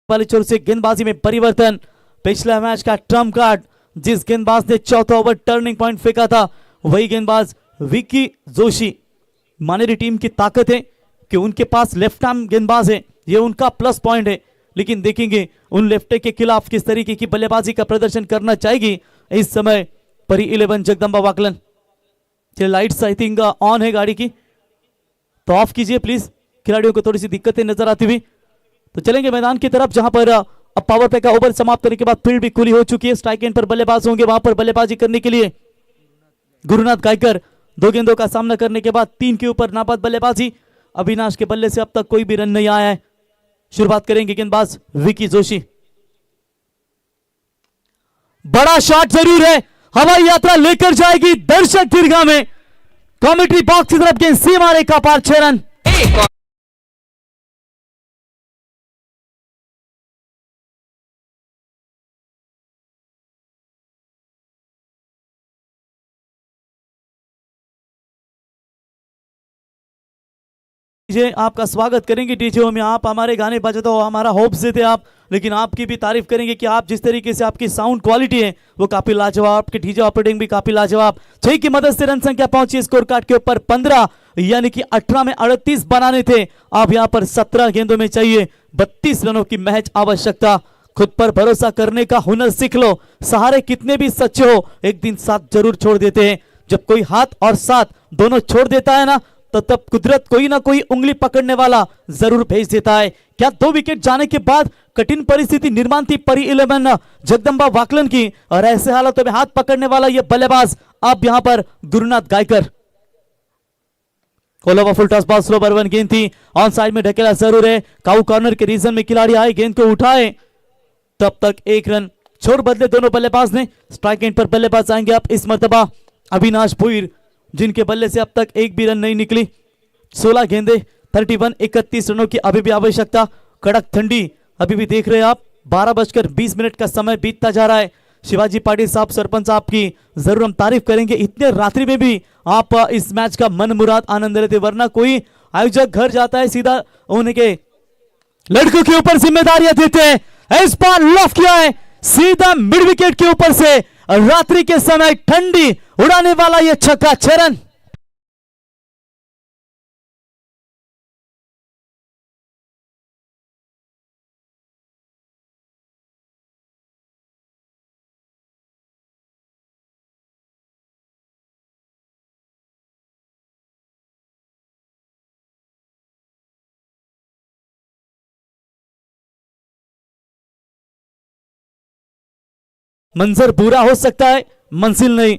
वाली छोर से गेंदबाजी में परिवर्तन। पिछला मैच का ट्रम्प कार्ड, जिस गेंदबाज ने चौथा ओवर टर्निंग पॉइंट फेंका था, वही गेंदबाज विकी जोशी। मानेरी टीम की ताकत है कि उनके पास लेफ्ट आर्म गेंदबाज है, ये उनका प्लस पॉइंट है। लेकिन देखेंगे उन लेफ्टर के खिलाफ किस तरीके की बल्लेबाजी का प्रदर्शन करना चाहेगी इस समय परी 11 जगदंबा वाकलन। चलिए, लाइट्स आई थिंक ऑन है गाड़ी की, तो ऑफ कीजिए प्लीज, खिलाड़ियों को थोड़ी सी दिक्कतें नजर आती हुई। तो चलेंगे मैदान की तरफ, जहां पर अब पावर प्ले का ओवर समाप्त करने के बाद फील्ड भी खुली हो चुकी है। स्ट्राइक एंड पर बल्लेबाज होंगे, वहां पर बल्लेबाजी करने के लिए गुरुनाथ गायकर। 2 गेंदों का सामना करने के बाद 3 के ऊपर नाबाद बल्लेबाजी। अविनाश के बल्ले से अब तक कोई भी रन नहीं आया है। शुरुआत करेंगे गेंदबाज विकी जोशी। बड़ा शॉट जरूर है, हवाई यात्रा लेकर जाएगी दर्शक दीर्घा में। कमेंट्री बॉक्स की तरफ गेंद सीमा रेखा पार 6 रन। डीजे आपका स्वागत करेंगे। डीजे में आप हमारे गाने बजाते हो, हमारा होप्स देते आप, लेकिन आपकी भी तारीफ करेंगे कि आप जिस तरीके से आपकी साउंड क्वालिटी है वो काफी लाजवाब, आपकी डीजे ऑपरेटिंग भी काफी लाजवाब। 6 की मदद से रन संख्या पहुंची स्कोर कार्ड के ऊपर 15, यानी कि 18 में 38 बनाने थे। अब यहां पर 17 गेंदों में चाहिए 32 रनों की महज आवश्यकता। खुद पर भरोसा करने का हुनर सीख लो। सहारे कितने भी सच्चे हो, एक दिन साथ जरूर छोड़ देते हैं। जब कोई हाथ और साथ दोनों छोड़ देता है ना, तो तब कुदरत कोई ना कोई उंगली पकड़ने वाला जरूर भेज देता है। क्या 2 विकेट जाने के बाद कठिन परिस्थिति निर्माण थी परी 11 जगदंबा वाकलन की, और ऐसे हालातों में हाथ पकड़ने वाला यह बल्लेबाज अब यहां पर Gurunath Gaikar. Over full toss ball, slow ball 1 गेंद थी, ऑन साइड में ढकेला जरूर है। काउ कॉर्नर के रीजन में खिलाड़ी आए, गेंद को उठाए, तब तक 1 रन छोड़ बदले दोनों बल्लेबाज ने। स्ट्राइक एंड पर बल्लेबाज आएंगे अब इस मर्तबा अविनाश भुईर, जिनके बल्ले से अब तक एक भी रन नहीं निकली। 16 गेंदे 31, 31 रनों की अभी भी आवश्यकता। कड़क ठंडी अभी भी देख रहे हैं आप, 12:20 का समय बीतता जा रहा है। शिवाजी पाटिल साहब, सरपंच साहब की जरूर हम तारीफ करेंगे, इतने रात्रि में भी आप इस मैच का मन मुराद आनंद लेते, वरना कोई आयोजक घर जाता है सीधा उनके लड़कों के ऊपर जिम्मेदारियां देते हैं। इस बार लॉफ किया है सीधा मिड विकेट के ऊपर से, रात्रि के समय ठंडी उड़ाने वाला यह छक्का 6 रन। मंजर बुरा हो सकता है, मंजिल नहीं।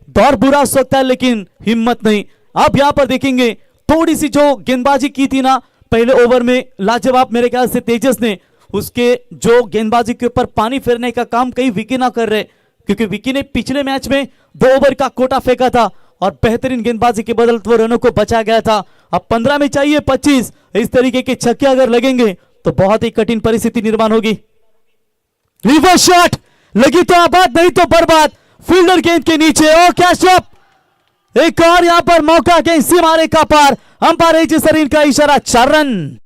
दौर बुरा हो सकता है लेकिन हिम्मत नहीं। आप यहां पर देखेंगे थोड़ी सी जो गेंदबाजी की थी ना पहले ओवर में, लाजवाब मेरे ख्याल से तेजस ने उसके जो गेंदबाजी के ऊपर पानी फेरने का काम कई विकी ना कर रहे, क्योंकि विकी ने पिछले मैच में 2 ओवर का कोटा फेंका था और बेहतरीन गेंदबाजी के बदौलत वो रनों को बचा गया था। अब 15 में चाहिए 25। इस तरीके के छक्के अगर लगेंगे तो बहुत ही कठिन परिस्थिति निर्माण होगी। रिवर्स शॉट लगी तो आबाद, नहीं तो बर्बाद। फील्डर गेंद के नीचे, ओ कैच अप, एक और यहां पर मौका गेंद सीमारे का पार। अंपायर एजी सरीन का इशारा, 4 रन।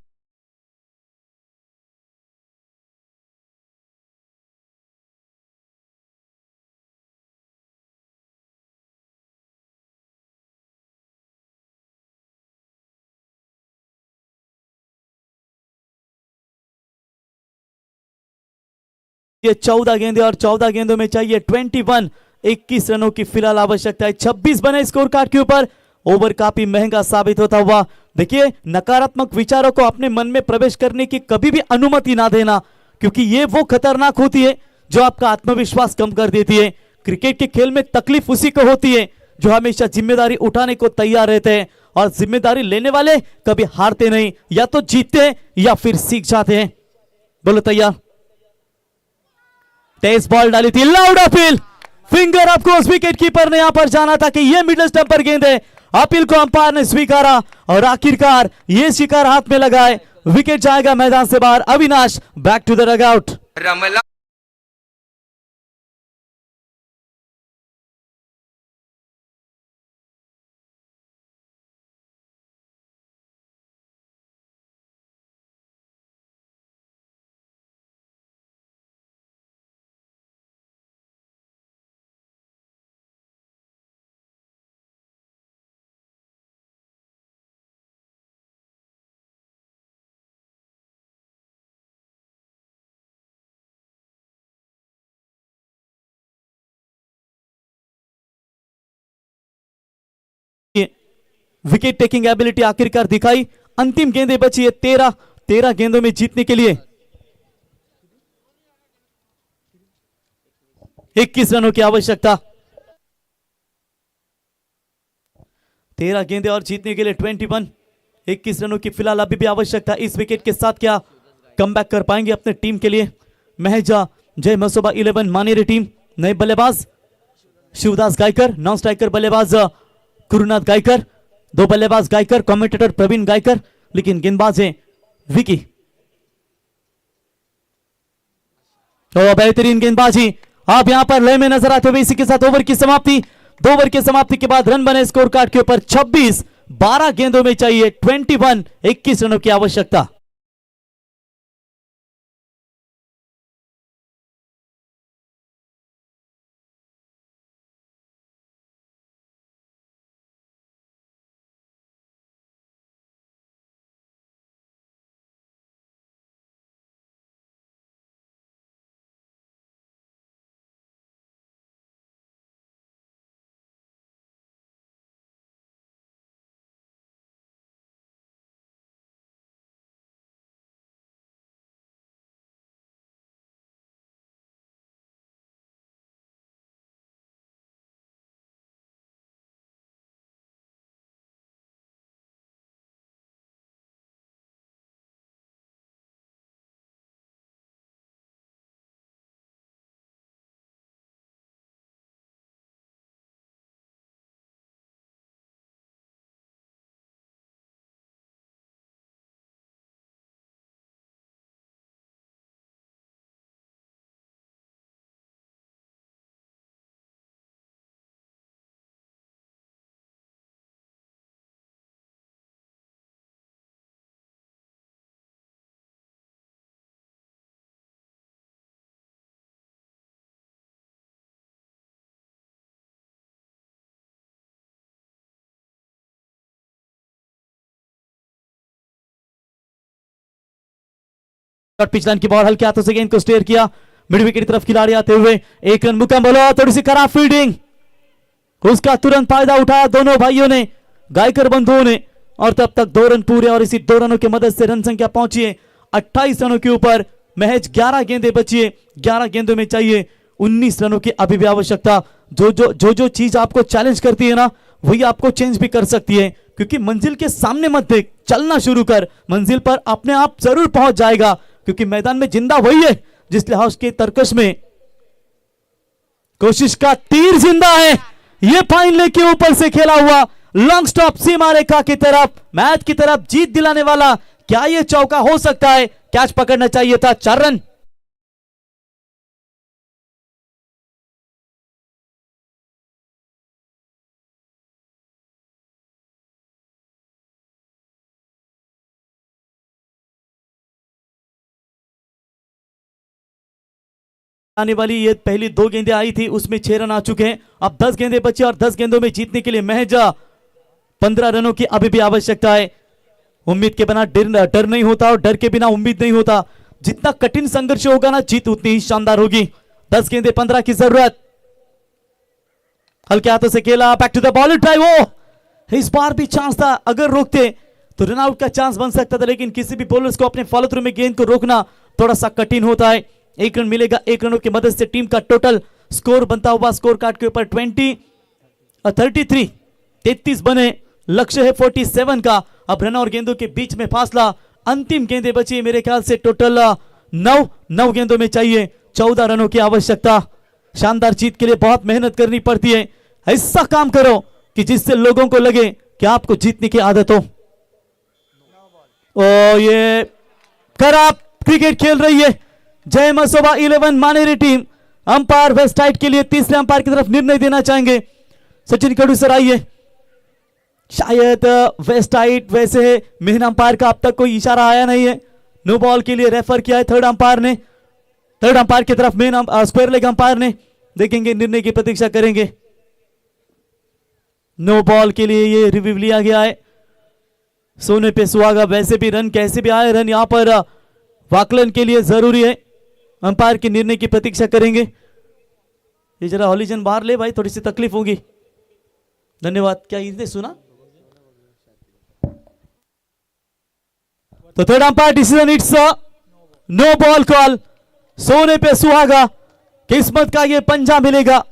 ये 14 गेंदे और 14 गेंदों में चाहिए 21, 21 रनों की फिलहाल आवश्यकता है। 26 बने स्कोर कार्ड के ऊपर। ओवर काफी महंगा साबित होता हुआ। देखिए, नकारात्मक विचारों को अपने मन में प्रवेश करने की कभी भी अनुमति ना देना, क्योंकि ये वो खतरनाक होती है जो आपका आत्मविश्वास कम कर देती है। क्रिकेट के खेल में तकलीफ उसी को होती है जो हमेशा जिम्मेदारी उठाने को तैयार रहते हैं, और जिम्मेदारी लेने वाले कभी हारते नहीं, या तो जीतते हैं या फिर सीख जाते हैं। बोलो तैयार। तेज बॉल डाली थी, loud appeal, finger of course wicket keeper ने यहां पर जाना था कि यह मिडल स्टंप पर गेंद है। अपील को अंपायर ने स्वीकारा और आखिरकार यह शिकार हाथ में लगाए। विकेट जाएगा मैदान से बाहर। Avinash back to the dugout. रमला विकेट टेकिंग एबिलिटी आखिरकार दिखाई। अंतिम गेंदें बची है 13 गेंदों में जीतने के लिए। 21 रनों की आवश्यकता। 13 गेंदें और जीतने के लिए 21, 21 रनों की फिलहाल अभी भी आवश्यकता। इस विकेट के साथ क्या कमबैक कर पाएंगे अपने टीम के लिए? महजा जय मसोबा 11 मानेरी टीम। नए बल्लेबाज शिवदास गायकर, नॉन स्ट्राइकर बल्लेबाज गुरुनाथ गायकर, 2 बल्लेबाज गायकर, कमेंटेटर प्रवीण गायकर, लेकिन गेंदबाज हैं विकी। तो बेहतरीन गेंदबाजी आप यहां पर लय में नजर आते हुए। इसी के साथ ओवर की समाप्ति। 2 ओवर की समाप्ति के बाद रन बने स्कोर कार्ड के ऊपर 26, 12 गेंदों में चाहिए 21 रनों की आवश्यकता। पिच लाइन की बॉल हल्के हाथों से गेंद को स्टेयर किया, मिड विकेट की तरफ खिलाड़ी आते हुए 1 रन मुकम्मल हुआ। थोड़ी सी खराब फील्डिंग, उसका तुरंत फायदा उठाया दोनों भाइयों ने, गायकर बंधुओं ने, और तब तक 2 रन पूरे और इसी 2 रनों की मदद से रन संख्या पहुंची है 28 रनों के ऊपर। महज 11 गेंदें बची है, 11 गेंदों में चाहिए 19 रनों की अभी भी आवश्यकता। जो चीज आपको चैलेंज करती है ना, वही आपको चेंज भी कर सकती है, क्योंकि मंजिल के सामने मत देख, चलना शुरू कर, मंजिल पर अपने आप जरूर पहुंच जाएगा, क्योंकि मैदान में जिंदा वही है जिस लिहाज के तरकश में कोशिश का तीर जिंदा है। ये फाइन लेग के ऊपर से खेला हुआ लॉन्ग स्टॉप सीमा रेखा की तरफ, मैच की तरफ जीत दिलाने वाला, क्या यह चौका हो सकता है? कैच पकड़ना चाहिए था, 4 रन। आने वाली ये पहली 2 गेंदें आई थी, उसमें 6 रन आ चुके हैं। अब 10 गेंदें बची और 10 गेंदों में जीतने के लिए महज 15 रनों की अभी भी आवश्यकता है। उम्मीद के बिना डर नहीं होता और डर के बिना उम्मीद नहीं होता। जितना कठिन संघर्ष होगा ना, जीत उतनी ही शानदार होगी। 10 गेंदें 15 की जरूरत। हल्के हाथों से खेला, back to the ball, drive. इस बार भी चांस था, अगर रोकते तो रन आउट का चांस बन सकता था, लेकिन किसी भी बॉलर्स को अपने फॉलो थ्रू में गेंद को रोकना थोड़ा सा कठिन होता है। 1 रन मिलेगा, 1 रनों की मदद से टीम का टोटल स्कोर बनता हुआ स्कोर कार्ड के ऊपर 33 बने। लक्ष्य है 47 का। अब रन और गेंदों के बीच में फासला, अंतिम गेंदें बची है मेरे ख्याल से टोटल 9 गेंदों में चाहिए 14 रनों की आवश्यकता। शानदार जीत के लिए बहुत मेहनत करनी पड़ती है। ऐसा काम करो कि जिससे लोगों को लगे कि आपको जीतने की आदत हो। ओ ये खराब क्रिकेट खेल रही है Jai Masoba 11 Maneri team. Umpire west side के लिए तीसरे अंपायर की तरफ निर्णय देना चाहेंगे। सचिन खडू सर आइए। शायद वेस्ट साइड, वैसे मेन अंपायर का अब तक कोई इशारा आया नहीं है। नो बॉल के लिए रेफर किया है थर्ड अंपायर की तरफ मेन स्क्वायर लेग अंपायर ने। देखेंगे, निर्णय की प्रतीक्षा करेंगे। नो बॉल के लिए ये रिव्यू लिया गया है। सोने पे सुहागा। वैसे भी रन कैसे भी आए, रन यहां पर वाकलन के लिए जरूरी है। अंपायर के निर्णय की प्रतीक्षा करेंगे। ये जरा हॉलीजन बाहर ले भाई, थोड़ी सी तकलीफ होगी। धन्यवाद। क्या इसने सुना? तो third umpire decision, it's no ball call. सोने पे सुहागा, किस्मत का ये पंजा मिलेगा।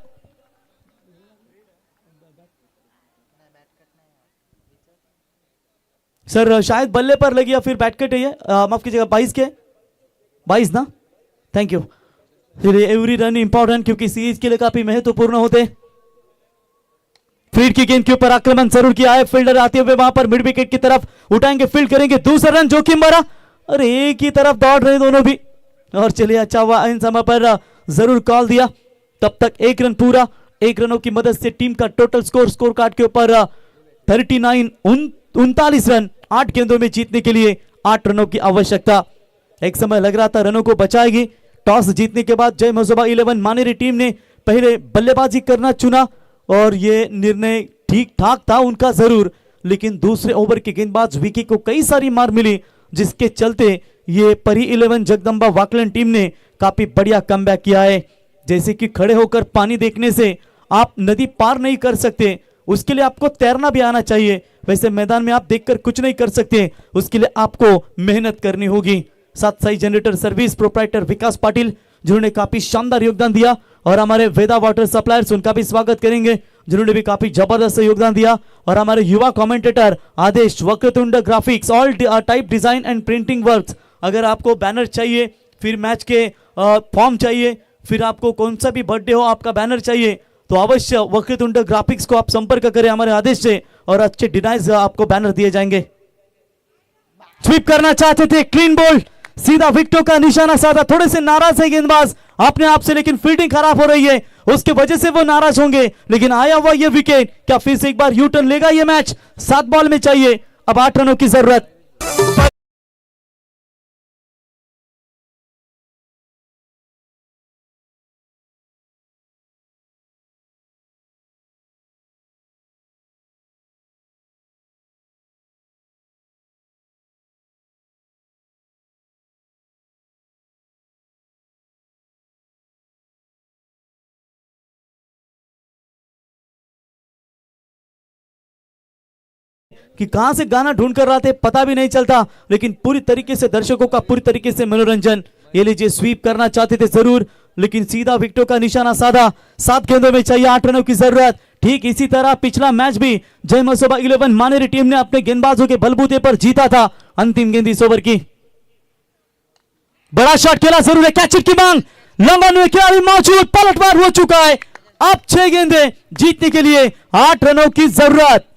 सर शायद बल्ले पर लगी या फिर बैट कट है। माफ कीजिएगा, 22 ना, thank you. Every run important, क्योंकि सीरीज के लिए काफी महत्वपूर्ण होते। फील्ड की गेंद के ऊपर आक्रमण जरूर किया है। फील्डर आते हुए वहां पर मिड विकेट की तरफ उठाएंगे, फील्ड करेंगे। दूसरा रन जोखिम भरा, अरे एक ही तरफ दौड़ रहे दोनों भी। और चलिए, अच्छा हुआ इन समय पर जरूर कॉल दिया। तब तक 1 रन पूरा। 1 रनों की मदद से टीम का टोटल स्कोर कार्ड के ऊपर 39 रन 8 गेंदों में जीतने के लिए 8 रनों की आवश्यकता। एक समय लग रहा था रनों को बचाएगी। टॉस जीतने के बाद जय मसोबा 11 मानेरी टीम ने पहले बल्लेबाजी करना चुना और ये निर्णय ठीक ठाक था उनका जरूर, लेकिन दूसरे ओवर के गेंदबाज विकी को कई सारी मार मिली, जिसके चलते ये परी 11 जगदंबा वाकलन टीम ने काफी बढ़िया कमबैक किया है। जैसे कि खड़े होकर पानी देखने से आप नदी पार नहीं कर सकते, उसके लिए आपको तैरना भी आना चाहिए। वैसे मैदान में आप देखकर कुछ नहीं कर सकते, उसके लिए आपको मेहनत करनी होगी। साथ साई जनरेटर सर्विस प्रोप्राइटर विकास पाटिल जिन्होंने काफी शानदार योगदान दिया, और हमारे वेदा वाटर सप्लायर्स उनका भी स्वागत करेंगे जिन्होंने भी काफी जबरदस्त योगदान दिया, और हमारे युवा commentator Aadesh Vakratund graphics all type design and printing works. अगर आपको बैनर चाहिए, फिर मैच के फॉर्म चाहिए, फिर आपको कौन सा भी बर्थडे हो आपका बैनर चाहिए, तो अवश्य वक्रतुंड ग्राफिक्स को आप संपर्क करें हमारे आदेश से, और अच्छे डिजाइन आपको बैनर दिए जाएंगे। स्वीप करना चाहते थे, क्लीन बोल्ड, सीधा विकेटों का निशाना साधा। थोड़े से नाराज है गेंदबाज अपने आप से, लेकिन फील्डिंग खराब हो रही है, उसके वजह से वो नाराज होंगे, लेकिन आया हुआ ये विकेट क्या फिर से एक बार यू टर्न लेगा ये मैच? 7 बॉल में चाहिए अब 8 रनों की जरूरत। कि कहां से गाना ढूंढ कर रहा थे पता भी नहीं चलता, लेकिन पूरी तरीके से दर्शकों का पूरी तरीके से मनोरंजन। ये लीजिए, स्वीप करना चाहते थे जरूर, लेकिन सीधा विकेटों का निशाना साधा। 7 गेंदों में चाहिए 8 रनों की जरूरत। ठीक इसी तरह पिछला मैच भी जय मसोबा 11 मानेरी टीम ने अपने गेंदबाजों के बलबूते पर जीता था। अंतिम गेंद इस ओवर की, बड़ा शॉट खेला जरूर है, कैच की मांग, लंबा में खिलाड़ी मौजूद, पलटवार हो चुका है। अब 6 गेंदें जीतने के लिए 8 रनों की जरूरत।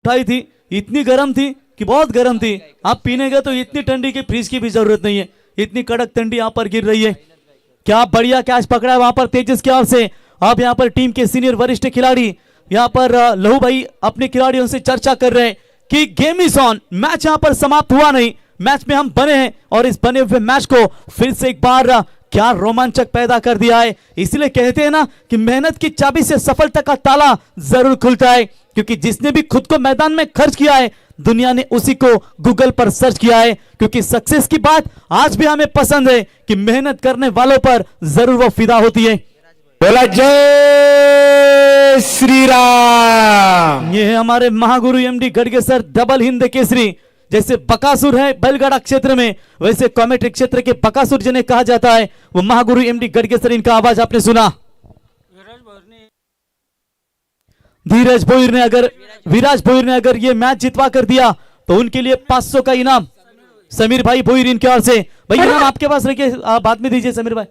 उठाई थी, इतनी गर्म थी कि बहुत गर्म थी। आप पीने गए तो इतनी ठंडी की फ्रीज की भी जरूरत नहीं है, इतनी कड़क ठंडी यहां पर गिर रही है। क्या बढ़िया कैच पकड़ा है वहां पर तेजस की ओर से। अब यहां पर टीम के सीनियर वरिष्ठ खिलाड़ी यहां पर लहू भाई अपने खिलाड़ियों से चर्चा कर रहे हैं कि गेम इज ऑन, मैच यहां पर समाप्त हुआ नहीं, मैच में हम बने हैं, और इस बने हुए मैच को फिर से एक बार क्या रोमांचक पैदा कर दिया है। इसलिए कहते हैं ना कि मेहनत की चाबी से सफलता का ताला जरूर खुलता है, क्योंकि जिसने भी खुद को मैदान में खर्च किया है दुनिया ने उसी को गूगल पर सर्च किया है। क्योंकि सक्सेस की बात आज भी हमें पसंद है कि मेहनत करने वालों पर जरूर वो फिदा होती है। बोला जय श्री राम। ये है हमारे महागुरु एमडी गढ़गेसर डबल हिंद केसरी। जैसे बकासुर है बैलगाड़ा क्षेत्र में, वैसे कॉमेट्री क्षेत्र के बकासुर जिन्हें कहा जाता है वो महागुरु एमडी गढ़गेसर। इनका आवाज आपने सुना। धीरज भोईर ने अगर विराज भोईर ने अगर ये मैच जितवा कर दिया तो उनके लिए 500 का इनाम। समीर भाई भोईर इनके ओर से, भाई इनाम आपके पास रखिए, आप बाद में दीजिए समीर भाई।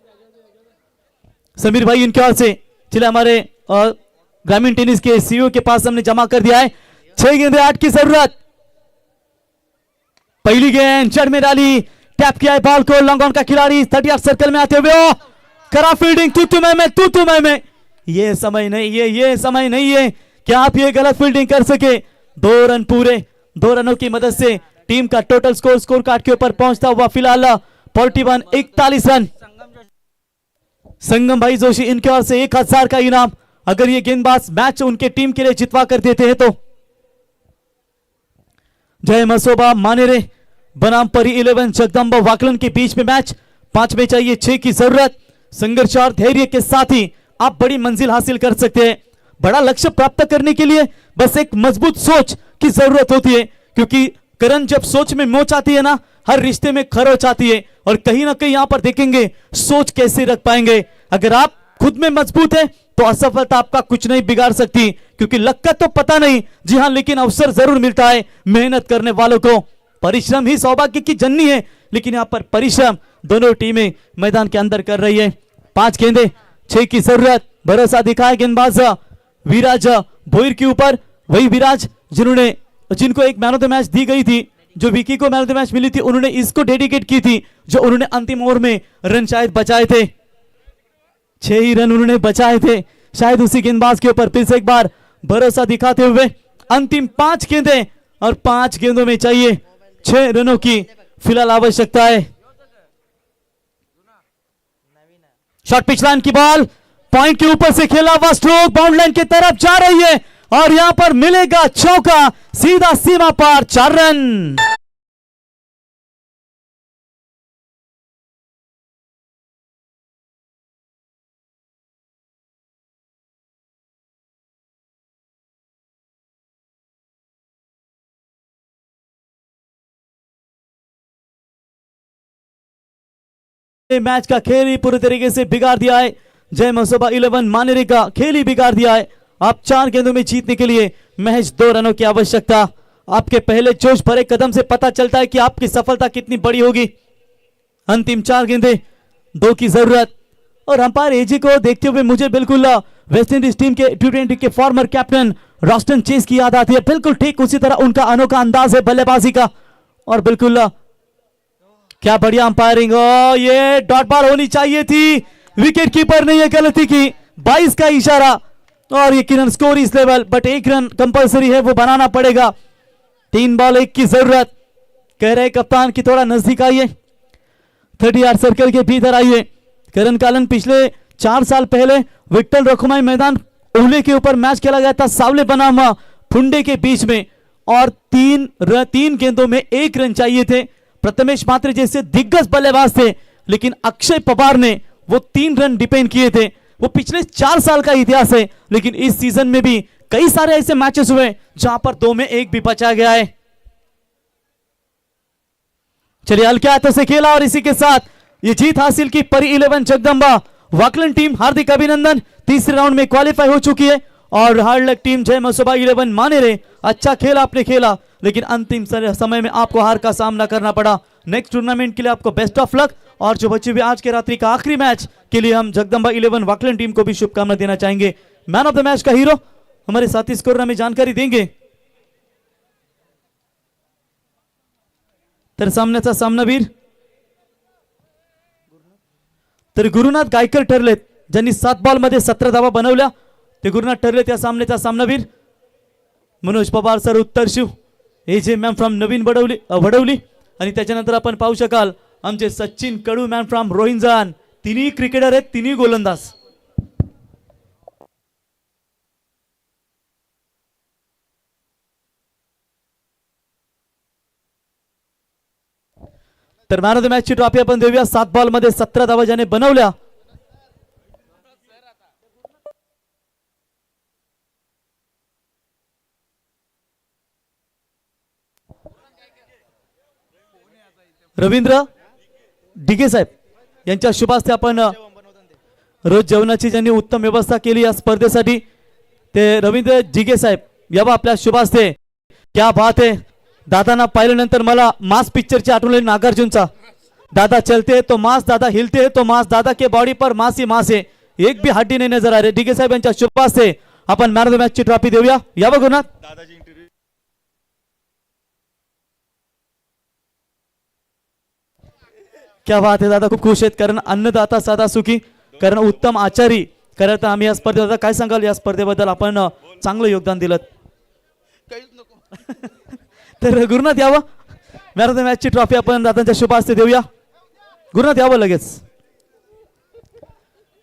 समीर भाई इनके ओर से चले हमारे ग्रामीण टेनिस के सीईओ के पास हमने जमा कर दिया है। 6 गेंदें 8 की जरूरत। पहली गेंद जड़ में डाली, टैप किया है बॉल को, लॉन्ग ऑन का खिलाड़ी 38 सर्कल में आते हुए करा फील्डिंग, तू मैं ये समय नहीं, ये समय नहीं है कि आप ये गलत फील्डिंग कर सके। 2 रन पूरे, 2 रनों की मदद से टीम का टोटल स्कोर कार्ड के ऊपर पहुंचता हुआ फिलहाल 41 रन। संगम भाई जोशी इनके ओर से 1000 का इनाम अगर ये गेंदबाज मैच उनके टीम के लिए जितवा कर देते हैं तो। जय मसोबा मानेरे बनाम परी 11 जगदंबा वाकलन के बीच में मैच। 5 में चाहिए 6 की जरूरत। संघर्ष और धैर्य के साथ ही आप बड़ी मंजिल हासिल कर सकते हैं। बड़ा लक्ष्य प्राप्त करने के लिए बस एक मजबूत सोच की जरूरत होती है, क्योंकि करण जब सोच में मोच आती है ना, हर रिश्ते में खरोच आती है। और कहीं ना कहीं यहां पर देखेंगे सोच कैसे रख पाएंगे। अगर आप खुद में मजबूत है तो असफलता आपका कुछ नहीं बिगाड़ सकती, क्योंकि लक का तो पता नहीं, जी हां, लेकिन अवसर जरूर मिलता है मेहनत करने वालों को। परिश्रम ही सौभाग्य की जननी है, लेकिन यहाँ पर परिश्रम दोनों टीमें मैदान के अंदर कर रही है। 5 गेंदे 6 की जरूरत। भरोसा दिखाया गेंदबाज विराज भोईर के ऊपर, वही विराज जिनको एक मैन ऑफ द मैच दी गई थी, जो विकी को मैन ऑफ द मैच मिली थी, उन्होंने इसको डेडिकेट की थी, जो उन्होंने अंतिम ओवर में रन शायद बचाए थे। 6 ही रन उन्होंने बचाए थे, शायद उसी गेंदबाज के ऊपर फिर से एक बार भरोसा दिखाते हुए अंतिम 5 गेंदें, और 5 गेंदों में चाहिए 6 रनों की फिलहाल आवश्यकता है। शॉर्ट पिच लाइन की बॉल पॉइंट के ऊपर से खेला हुआ स्ट्रोक बाउंड लाइन की तरफ जा रही है, और यहां पर मिलेगा चौका सीधा सीमा पार, 4 रन। मैच का खेल ही पूरी तरीके से बिगाड़ दिया है। जय मसोबा 11 मानेरे का खेल ही बिगाड़ दिया है। अब 4 गेंदों में जीतने के लिए महज 2 रनों की आवश्यकता। आपके पहले जोश भरे कदम से पता चलता है कि आपकी सफलता कितनी बड़ी होगी। अंतिम 4 गेंदें 2 की जरूरत, और अंपायर एजी को देखते हुए मुझे बिल्कुल वेस्ट इंडीज टीम के T20 के फॉर्मर कैप्टन रॉस्टन चेस की याद आती है। बिल्कुल ठीक उसी तरह उनका अनोखा अंदाज है बल्लेबाजी का, और बिल्कुल क्या बढ़िया अंपायरिंग। ये डॉट बॉल होनी चाहिए थी, विकेट कीपर ने यह गलती की। 22 का इशारा, और यकीनन स्कोर इस लेवल, बट 1 रन कंपलसरी है, वो बनाना पड़ेगा। 3 बॉल 1 की जरूरत। कह रहे कप्तान की थोड़ा नजदीक आइए, 30 यार्ड सर्कल के भीतर आइए। करण कालन पिछले 4 साल पहले विक्टर रखुमाई मैदान ओले के ऊपर मैच खेला गया था, सावले बनाम फुंडे के बीच में, और 3 गेंदों में 1 रन चाहिए थे। प्रथमेश मात्रे जैसे दिग्गज बल्लेबाज थे, लेकिन अक्षय पवार ने वो 3 रन डिपेंड किए थे। वो पिछले 4 साल का इतिहास है, लेकिन इस सीजन में भी कई सारे ऐसे मैचेस हुए जहां पर 2 में 1 भी बचा गया है। चलिए हल्के हाथों से खेला, और इसी के साथ ये जीत हासिल की परी 11 जगदंबा वाकलन टीम। हार्दिक अभिनंदन, तीसरे राउंड में क्वालिफाई हो चुकी है। और hard luck team Jai Masoba 11 Manere, अच्छा खेला आपने खेला, लेकिन अंतिम समय में आपको हार का सामना करना पड़ा। नेक्स्ट टूर्नामेंट के लिए आपको बेस्ट ऑफ लक, और जो बच्चे भी आज के रात्रि का आखिरी मैच के लिए हम जगदंबा 11 वाकलन टीम को भी शुभकामना देना चाहेंगे। मैन ऑफ द मैच का हीरो हमारे साथी स्कोर हमें जानकारी देंगे। तर सामन्याचा सामनावीर तर गुरुनाथ गायकर ठरलेत, ज्यांनी 7 बॉल मध्ये 17 धावा बनवल्या, ते गुरुनाथ ठरलेत या सामन्याचा सामनावीर। मनोज पवार सर उत्तर शिव, एजे मॅम फ्रॉम नवीन वडवली, आणि त्याच्यानंतर आपण पाहू शकाल आमचे सचिन कडू मॅन फ्रॉम रोहिंजान। तिन्ही क्रिकेटर आहेत, तिन्ही गोलंदाज। तर मॅन ऑफ द मॅच ची ट्रॉफी आपण देऊया 7 बॉल मध्ये 17 धावा ज्याने बनवल्या। रवींद्र डिगे साहेब यांच्या शुभ हस्ते आपण रोज जेवणाची ज्यांनी उत्तम व्यवस्था केली या स्पर्धेसाठी, ते रवींद्र डिगे साहेब यावा आपल्या शुभ हस्ते। क्या बात है, दादांना पाहिल्यानंतर मला मास पिक्चरची आठवण आली, नागार्जुनचा। दादा चलते तो मास, दादा हिलते तो मास, दादा के बॉडी पर मास ही मास है, एक भी हड्डी नहीं नजर आ रही। डिगे साहेब यांच्या शुभ हस्ते आपण मॅन ऑफ द मॅच ची ट्रॉफी देऊया। यावा गुरुनाथ। क्या बात है दादा, खूप खुश आहेत, कारण अन्नदाता सदा सुखी, कारण उत्तम आचारी करता आम्ही या स्पर्धेत। दादा काय सांगाल या स्पर्धेबद्दल, आपण चांगलं योगदान दिलं। तर गुरुनाथ यावं, मॅन ऑफ द मॅच ची ट्रॉफी आपण दादांच्या शुभ हस्ते देऊया। गुरुनाथ यावं लगेच।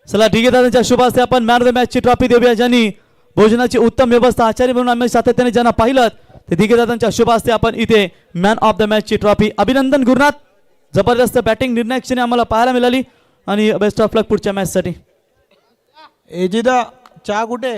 चला ठीक आहे, दादांच्या शुभ हस्ते आपण मॅन ऑफ द मॅच ची ट्रॉफी देऊया, ज्यांनी भोजनाची उत्तम व्यवस्था आचार्य म्हणून आम्ही सातत्याने ज्यांना पाहिलं, ते दिगे दादांच्या शुभ हस्ते आपण इथे मॅन ऑफ द मॅच ची ट्रॉफी। अभिनंदन गुरुनाथ, जबरदस्त बॅटिंग निर्णायक क्षणी आम्हाला पाहायला मिळाली, आणि बेस्ट ऑफ लक पुढच्या मॅच साठी। एजिदा चहा कुठे?